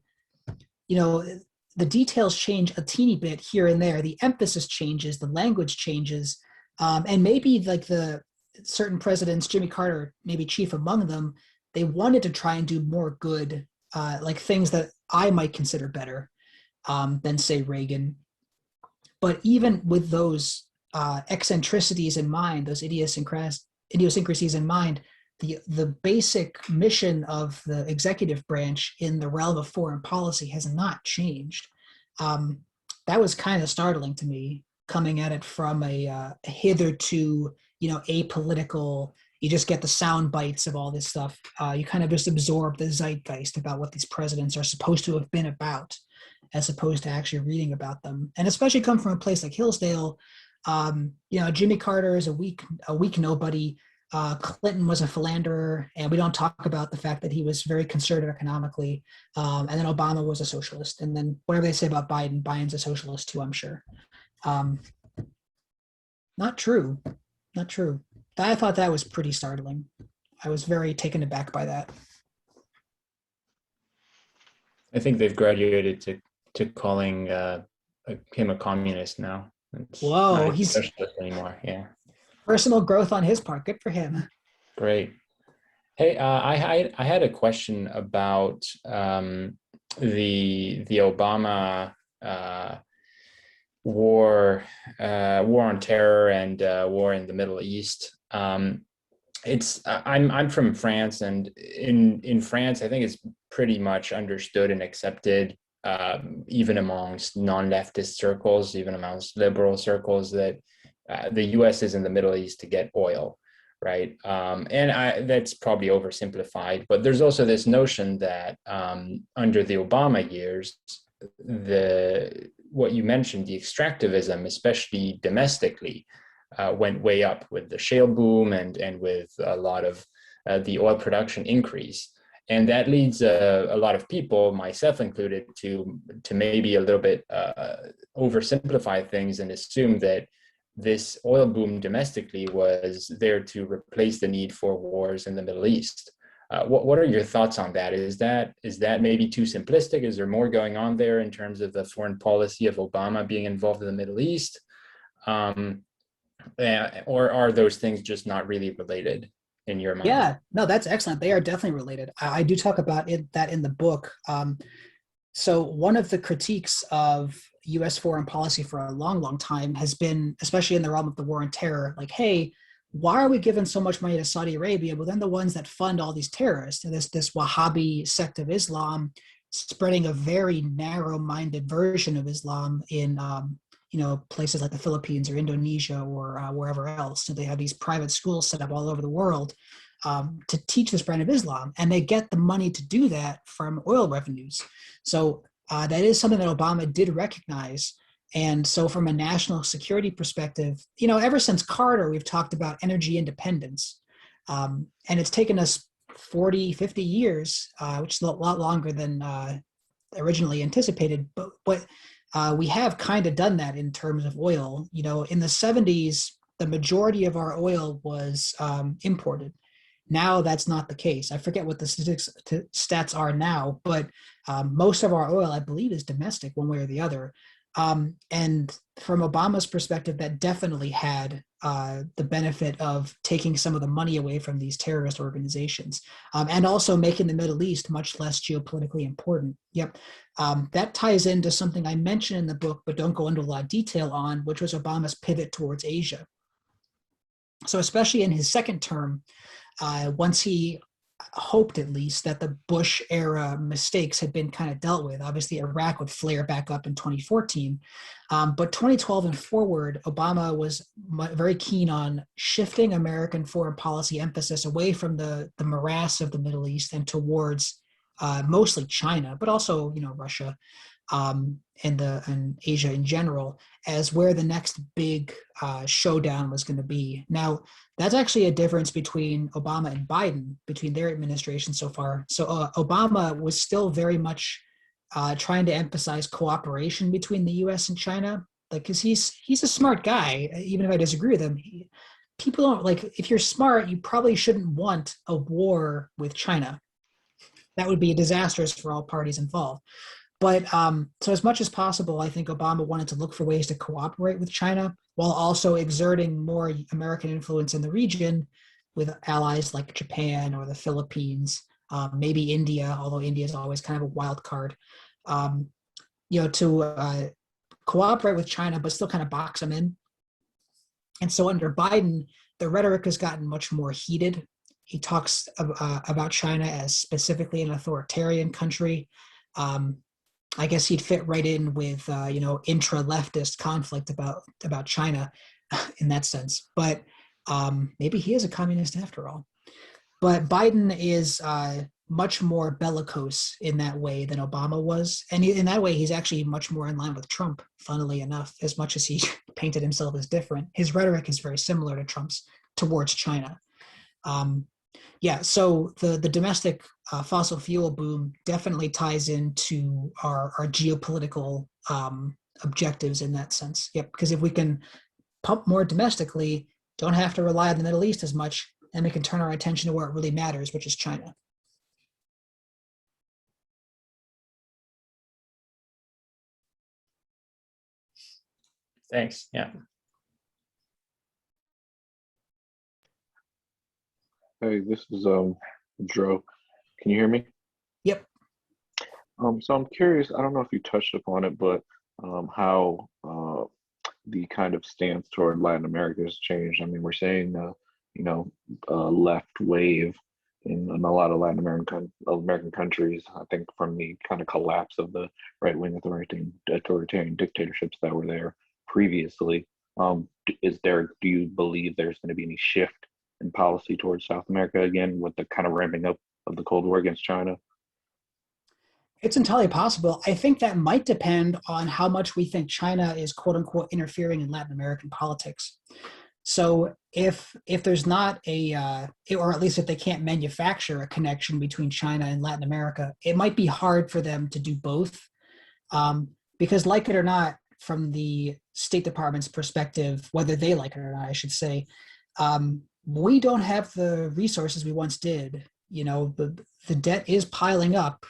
the details change a teeny bit here and there. The emphasis changes, the language changes, and maybe like the certain presidents, Jimmy Carter, maybe chief among them, they wanted to try and do more good, like things that I might consider better than, say, Reagan. But even with those eccentricities in mind, those idiosyncrasies in mind, the basic mission of the executive branch in the realm of foreign policy has not changed. That was kind of startling to me, coming at it from a hitherto, apolitical. You just get the sound bites of all this stuff. You kind of just absorb the zeitgeist about what these presidents are supposed to have been about, as opposed to actually reading about them. And especially come from a place like Hillsdale, Jimmy Carter is a weak nobody. Clinton was a philanderer, and we don't talk about the fact that he was very conservative economically. And then Obama was a socialist. And then whatever they say about Biden, Biden's a socialist too, I'm sure. Not true. Not true. I thought that was pretty startling. I was very taken aback by that.
I think they've graduated to calling him a communist now. It's
Whoa,
not a
he's
socialist anymore. Yeah.
Personal growth on his part. Good for him.
Great. Hey, I had a question about the Obama war on terror and war in the Middle East. I'm from France, and in France, I think it's pretty much understood and accepted, even amongst non-leftist circles, even amongst liberal circles, that the U.S. is in the Middle East to get oil, right? That's probably oversimplified, but there's also this notion that under the Obama years, what you mentioned, the extractivism, especially domestically, went way up with the shale boom and with a lot of the oil production increase. And that leads a lot of people, myself included, to maybe a little bit oversimplify things and assume that this oil boom domestically was there to replace the need for wars in the Middle East. What are your thoughts on that? Is that maybe too simplistic? Is there more going on there in terms of the foreign policy of Obama being involved in the Middle East? Or are those things just not really related in your mind?
Yeah, no, that's excellent. They are definitely related. I do talk about that in the book. So one of the critiques of U.S. foreign policy for a long, long time has been, especially in the realm of the war on terror, like, hey, why are we giving so much money to Saudi Arabia? Well, then the ones that fund all these terrorists, and this Wahhabi sect of Islam, spreading a very narrow-minded version of Islam in places like the Philippines or Indonesia or wherever else. So they have these private schools set up all over the world to teach this brand of Islam, and they get the money to do that from oil revenues. So that is something that Obama did recognize. And so from a national security perspective, ever since Carter, we've talked about energy independence. And it's taken us 40, 50 years, which is a lot longer than originally anticipated. But we have kind of done that in terms of oil. In the 70s, the majority of our oil was imported. Now that's not the case. I forget what the stats are now, but most of our oil, I believe, is domestic one way or the other. And from Obama's perspective, that definitely had the benefit of taking some of the money away from these terrorist organizations, and also making the Middle East much less geopolitically important. Yep. That ties into something I mentioned in the book, but don't go into a lot of detail on, which was Obama's pivot towards Asia. So especially in his second term, once he hoped at least that the Bush era mistakes had been kind of dealt with. Obviously, Iraq would flare back up in 2014. But 2012 and forward, Obama was very keen on shifting American foreign policy emphasis away from the morass of the Middle East and towards mostly China, but also, Russia and Asia in general, as where the next big showdown was going to be. Now, that's actually a difference between Obama and Biden, between their administration so far. So Obama was still very much trying to emphasize cooperation between the U.S. and China, because he's a smart guy. Even if I disagree with him, people don't if you're smart, you probably shouldn't want a war with China. That would be disastrous for all parties involved. But so as much as possible, I think Obama wanted to look for ways to cooperate with China while also exerting more American influence in the region with allies like Japan or the Philippines, maybe India, although India is always kind of a wild card, to cooperate with China, but still kind of box them in. And so under Biden, the rhetoric has gotten much more heated. He talks about China as specifically an authoritarian country. I guess he'd fit right in with intra-leftist conflict about China in that sense. But maybe he is a communist after all. But Biden is much more bellicose in that way than Obama was, and in that way, he's actually much more in line with Trump. Funnily enough, as much as he painted himself as different, his rhetoric is very similar to Trump's towards China. So the domestic fossil fuel boom definitely ties into our geopolitical objectives in that sense. Yep, because if we can pump more domestically, don't have to rely on the Middle East as much, and we can turn our attention to where it really matters, which is China.
Thanks. Yeah.
Hey, this is Dro. Can you hear me?
Yep.
So I'm curious, I don't know if you touched upon it, but how the kind of stance toward Latin America has changed. I mean, we're seeing left wave in a lot of Latin American countries. I think from the kind of collapse of the right-wing authoritarian dictatorships that were there previously. Do you believe there's going to be any shift in policy towards South America again with the kind of ramping up of the Cold War against China?
It's entirely possible. I think that might depend on how much we think China is, quote unquote, interfering in Latin American politics. So if there's not or at least if they can't manufacture a connection between China and Latin America, it might be hard for them to do both. Because like it or not, from the State Department's perspective, whether they like it or not, I should say, we don't have the resources we once did. You know, the debt is piling up.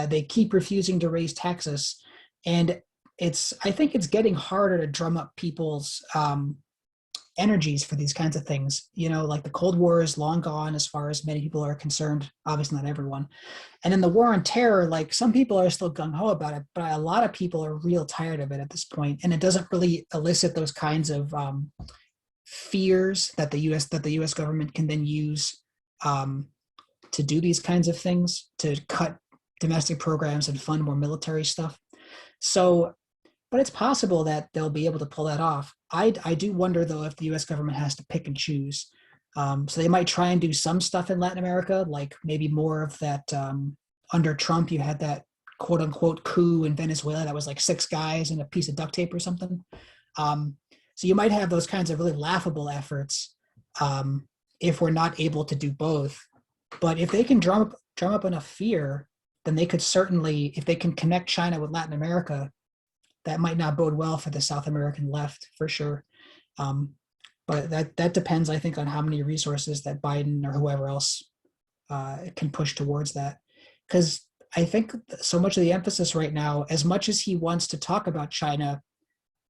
They keep refusing to raise taxes, and I think it's getting harder to drum up people's energies for these kinds of things. You know, like the Cold War is long gone as far as many people are concerned. Obviously, not everyone. And then the war on terror, like some people are still gung ho about it, but a lot of people are real tired of it at this point, and it doesn't really elicit those kinds of fears that the U.S. government can then use to do these kinds of things, to cut domestic programs and fund more military stuff. So, but it's possible that they'll be able to pull that off. I do wonder though if the U.S. government has to pick and choose. So they might try and do some stuff in Latin America, like maybe more of that. Under Trump, you had that quote unquote coup in Venezuela that was like 6 guys and a piece of duct tape or something. So you might have those kinds of really laughable efforts if we're not able to do both. But if they can drum up enough fear, then they could certainly, if they can connect China with Latin America, that might not bode well for the South American left for sure. But that depends, I think, on how many resources that Biden or whoever else can push towards that. Because I think so much of the emphasis right now, as much as he wants to talk about China,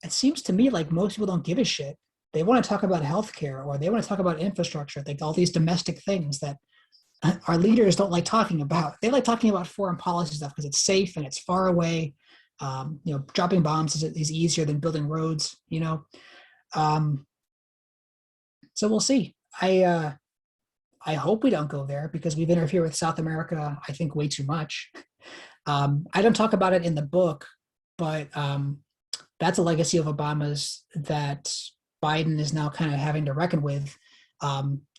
it seems to me like most people don't give a shit. They want to talk about healthcare or they want to talk about infrastructure, like all these domestic things that our leaders don't like talking about. They like talking about foreign policy stuff because it's safe and it's far away. You know, dropping bombs is easier than building roads. You know, so we'll see. I hope we don't go there because we've interfered with South America, I think, way too much. I don't talk about it in the book, but that's a legacy of Obama's that Biden is now kind of having to reckon with,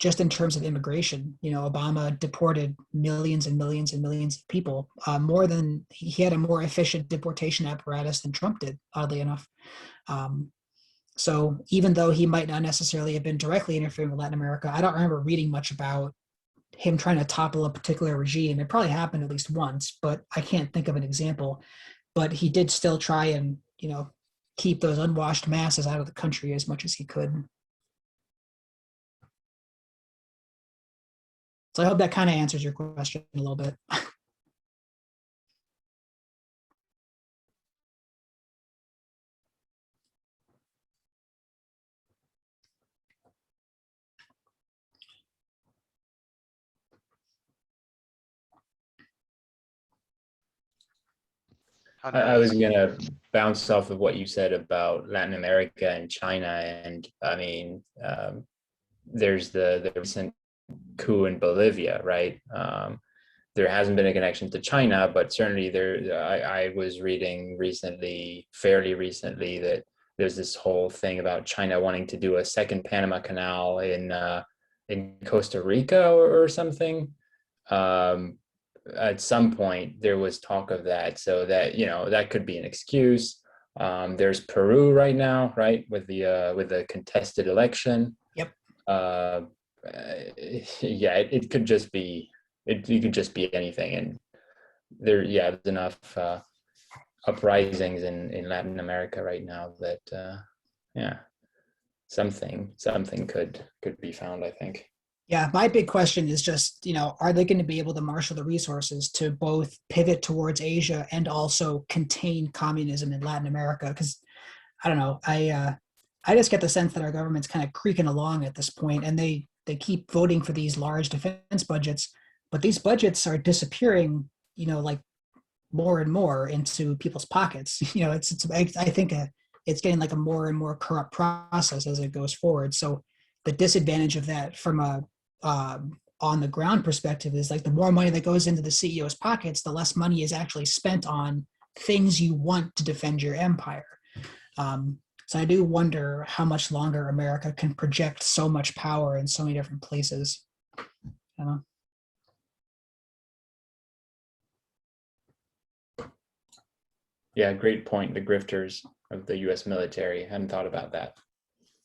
just in terms of immigration. You know, Obama deported millions and millions and millions of people, more than he had a more efficient deportation apparatus than Trump did, oddly enough. So even though he might not necessarily have been directly interfering with Latin America, I don't remember reading much about him trying to topple a particular regime. It probably happened at least once, but I can't think of an example. But he did still try and, you know, keep those unwashed masses out of the country as much as he could. So I hope that kind of answers your question a little bit.
I was going to bounce off of what you said about Latin America and China. And I mean, there's the recent coup in Bolivia, right? There hasn't been a connection to China, but certainly I was reading fairly recently, that there's this whole thing about China wanting to do a second Panama Canal in Costa Rica or something. At some point there was talk of that, so that, you know, that could be an excuse. There's Peru right now, right, with the contested election.
Yep.
Yeah, it could just be it could just be anything, and there's enough uprisings in Latin America right now that something could be found, I think.
Yeah, my big question is just, you know, are they going to be able to marshal the resources to both pivot towards Asia and also contain communism in Latin America? Because I don't know, I just get the sense that our government's kind of creaking along at this point, and they keep voting for these large defense budgets, but these budgets are disappearing, you know, like more and more into people's pockets. You know, I think it's getting like a more and more corrupt process as it goes forward. So the disadvantage of that from a on the ground perspective is like the more money that goes into the CEO's pockets, the less money is actually spent on things you want to defend your empire. So I do wonder how much longer America can project so much power in so many different places. You know?
Yeah, great point. The grifters of the U.S. military. I hadn't thought about that.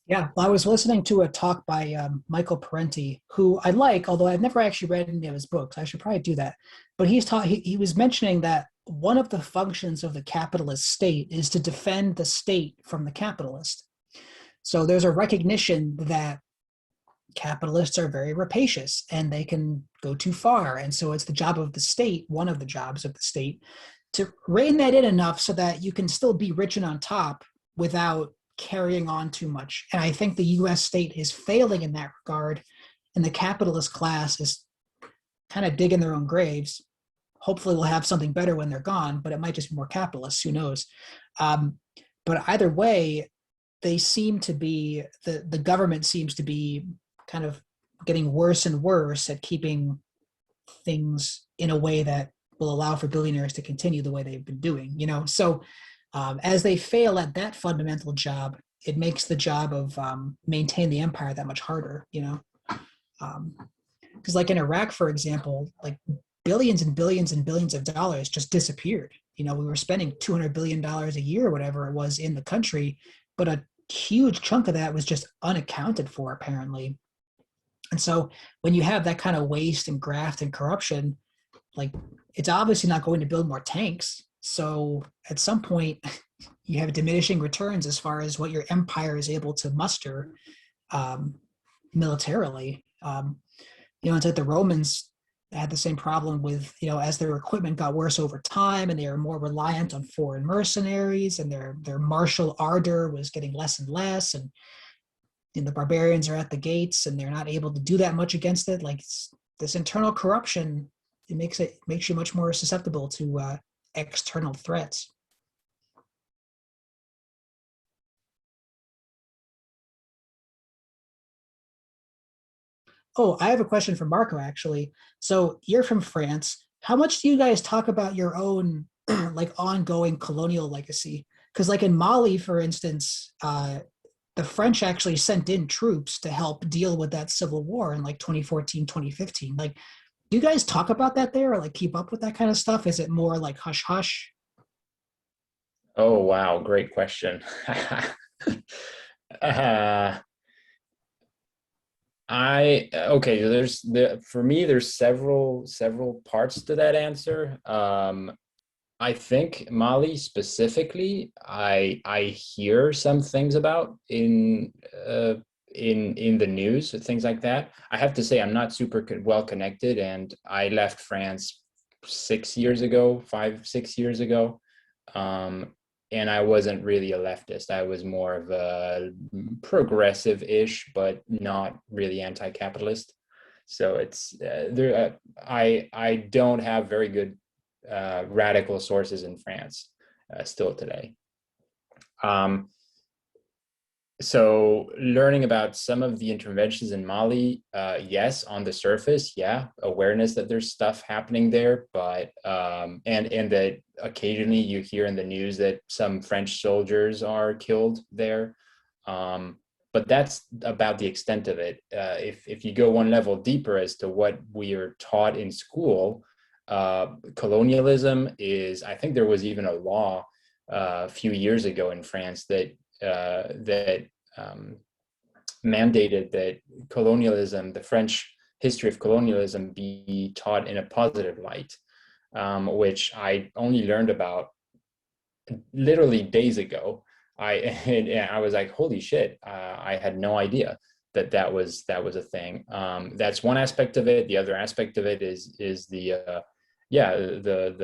Yeah, well, I was listening to a talk by Michael Parenti, who I like, although I've never actually read any of his books. I should probably do that. But he was mentioning that one of the functions of the capitalist state is to defend the state from the capitalist. So there's a recognition that capitalists are very rapacious and they can go too far. And so it's the job of the state, one of the jobs of the state, to rein that in enough so that you can still be rich and on top without carrying on too much. And I think the US state is failing in that regard. And the capitalist class is kind of digging their own graves. Hopefully, we'll have something better when they're gone, but it might just be more capitalists. Who knows? Um, but either way, they seem to be the government seems to be kind of getting worse and worse at keeping things in a way that will allow for billionaires to continue the way they've been doing. So as they fail at that fundamental job, it makes the job of maintain the empire that much harder. Because like in Iraq, for example, like billions and billions and billions of dollars just disappeared. We were spending $200 billion a year or whatever it was in the country, but a huge chunk of that was just unaccounted for apparently. And so when you have that kind of waste and graft and corruption, like it's obviously not going to build more tanks. So at some point, you have diminishing returns as far as what your empire is able to muster militarily. It's like the Romans had the same problem with, as their equipment got worse over time and they were more reliant on foreign mercenaries and their martial ardor was getting less and less. And the barbarians are at the gates and they're not able to do that much against it. Like this internal corruption, it makes you much more susceptible to external threats. Oh, I have a question for Marco actually. So you're from France. How much do you guys talk about your own like ongoing colonial legacy? Because like in Mali, for instance, the French actually sent in troops to help deal with that civil war in like 2014, 2015. Like, do you guys talk about that there or like keep up with that kind of stuff? Is it more like hush hush?
Oh, wow, great question. uh, okay, for me there's several parts to that answer. I think Mali specifically, I hear some things about in the news, things like that. I have to say I'm not super well connected, and I left France 6 years ago, 5, 6 years ago. Um, and I wasn't really a leftist. I was more of a progressive-ish, but not really anti-capitalist. So it's there. I don't have very good radical sources in France still today. Um, so learning about some of the interventions in Mali, yes, on the surface, yeah, awareness that there's stuff happening there, but and that occasionally you hear in the news that some French soldiers are killed there. But that's about the extent of it. If you go one level deeper as to what we are taught in school, colonialism is, I think there was even a law a few years ago in France that mandated that colonialism, the French history of colonialism, be taught in a positive light, which I only learned about literally days ago. I was like, holy shit! I had no idea that was a thing. That's one aspect of it. The other aspect of it is the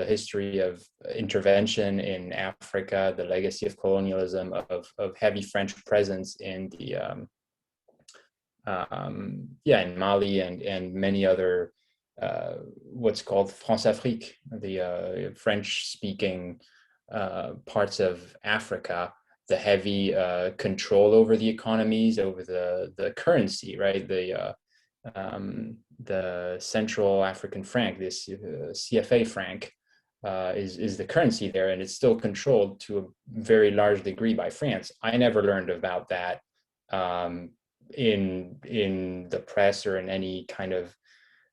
history of intervention in Africa, the legacy of colonialism, of heavy French presence in the in Mali and many other what's called France-Afrique, the French-speaking parts of Africa. The heavy control over the economies, over the currency, right? The Central African franc, this CFA franc, is the currency there, and it's still controlled to a very large degree by France. I never learned about that in the press or in any kind of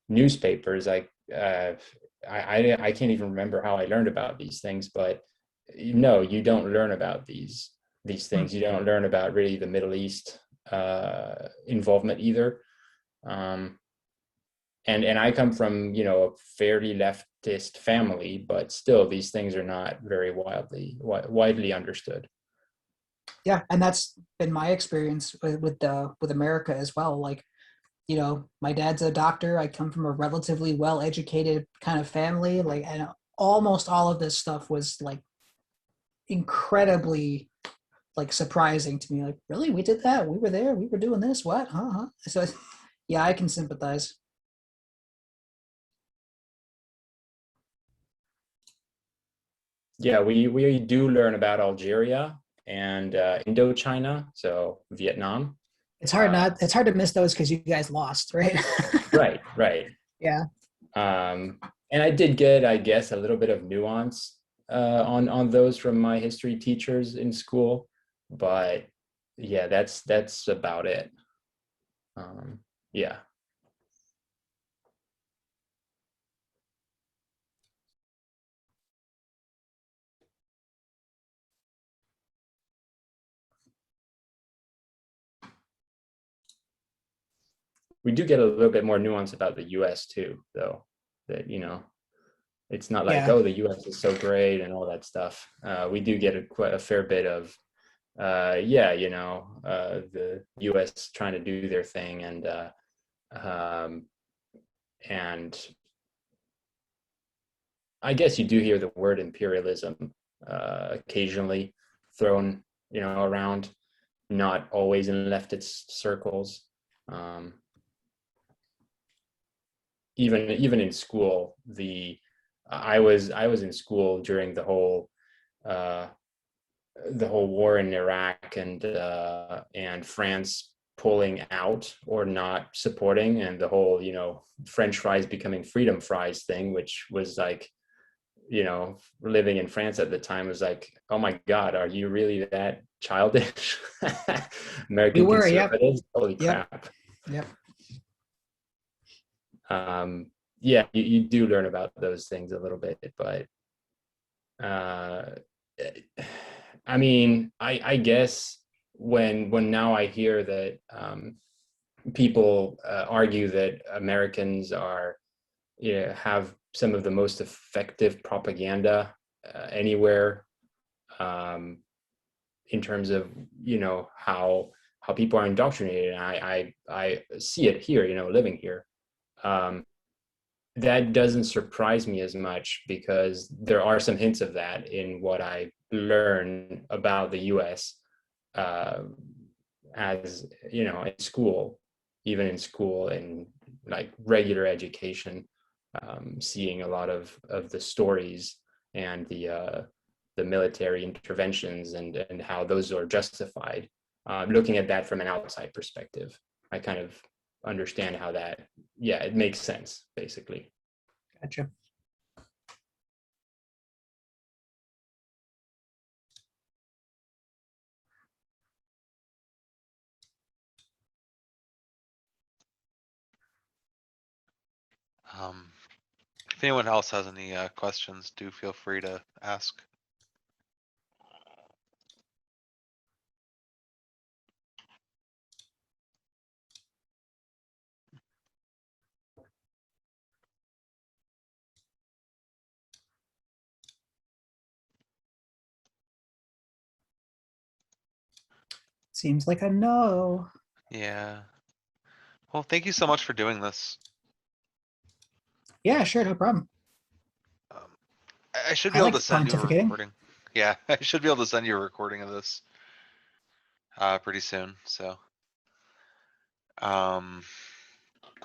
newspapers. Like I can't even remember how I learned about these things, but no, you don't learn about these things. You don't learn about really the Middle East involvement either. And I come from, a fairly leftist family, but still these things are not very widely understood.
Yeah, and that's been my experience with America as well. Like, my dad's a doctor. I come from a relatively well-educated kind of family. Like, and almost all of this stuff was like incredibly like surprising to me. Like, really, we did that? We were there. We were doing this? What? Huh? So, yeah, I can sympathize.
Yeah, we do learn about Algeria and Indochina, so Vietnam.
It's hard to miss those because you guys lost, right?
Right.
Yeah.
And I did get, I guess, a little bit of nuance on those from my history teachers in school, but yeah, that's about it. Yeah. We do get a little bit more nuance about the US too, though, that, it's not like,
Yeah.
oh, the US is so great and all that stuff. We do get quite a fair bit of, the US trying to do their thing, and I guess you do hear the word imperialism occasionally thrown, around, not always in leftist circles. Even in school, I was in school during the whole war in Iraq and France pulling out or not supporting, and the whole French fries becoming freedom fries thing, which was like, living in France at the time was like, oh my God, are you really that childish? American
We were, yep.
conservatives, holy
Yep.
crap.
Yep.
Yeah, you do learn about those things a little bit, but I mean, I guess when now I hear that people argue that Americans have some of the most effective propaganda anywhere, in terms of how people are indoctrinated, and I see it here, living here. That doesn't surprise me as much, because there are some hints of that in what I learn about the US, as in school, even in school, and like regular education, seeing a lot of the stories and the military interventions and how those are justified. Looking at that from an outside perspective, I kind of understand how that, yeah, it makes sense, basically.
Gotcha.
If anyone else has any questions, do feel free to ask.
Seems like a no.
Yeah. Well, thank you so much for doing this.
Yeah, sure, no problem.
I should be
I
able to
liked
send you a
pontificating.
recording. Yeah, I should be able to send you a recording of this pretty soon. So,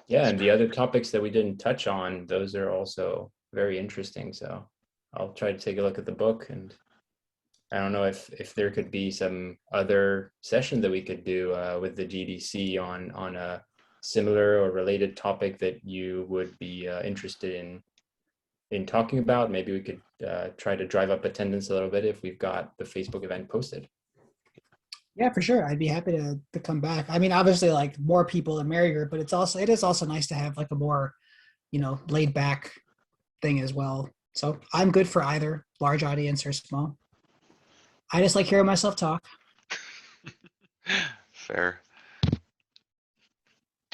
Yeah, and the other topics that we didn't touch on, those are also very interesting. So I'll try to take a look at the book, and I don't know if there could be some other session that we could do with the GDC on a similar or related topic that you would be interested in talking about. Maybe we could try to drive up attendance a little bit if we've got the Facebook event posted.
Yeah, for sure. I'd be happy to come back. I mean, obviously, like more people the merrier, but it is also nice to have like a more, laid back thing as well. So I'm good for either large audience or small. I just like hearing myself talk.
fair.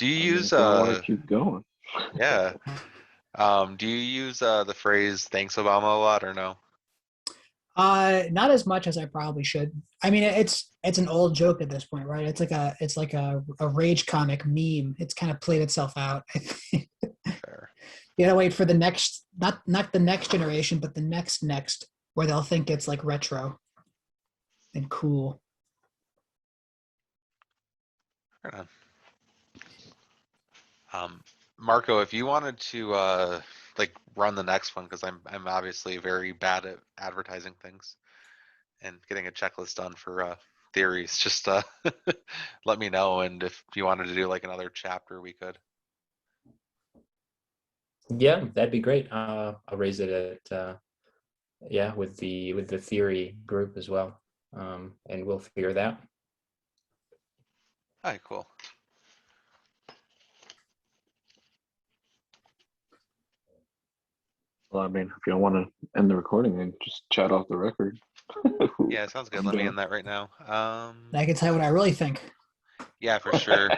Do you
I mean,
use
if y'all want to keep going.
yeah. Do you use the phrase "Thanks, Obama" a lot or no?
Not as much as I probably should. I mean, it's an old joke at this point, right? It's like a rage comic meme. It's kind of played itself out. I think.
Fair.
You gotta wait for the next, not the next generation, but the next, where they'll think it's like retro and cool.
Fair enough. Marco, if you wanted to like run the next one, because I'm obviously very bad at advertising things and getting a checklist done for theories, just let me know. And if you wanted to do like another chapter, we could.
Yeah, that'd be great. I'll raise it at yeah, with the theory group as well, and we'll figure that.
All right, cool.
Well, I mean, if y'all want to end the recording and just chat off the record.
Yeah, sounds good.
I'm
Let me
down.
end that right now.
I can tell you what I really think.
Yeah, for sure.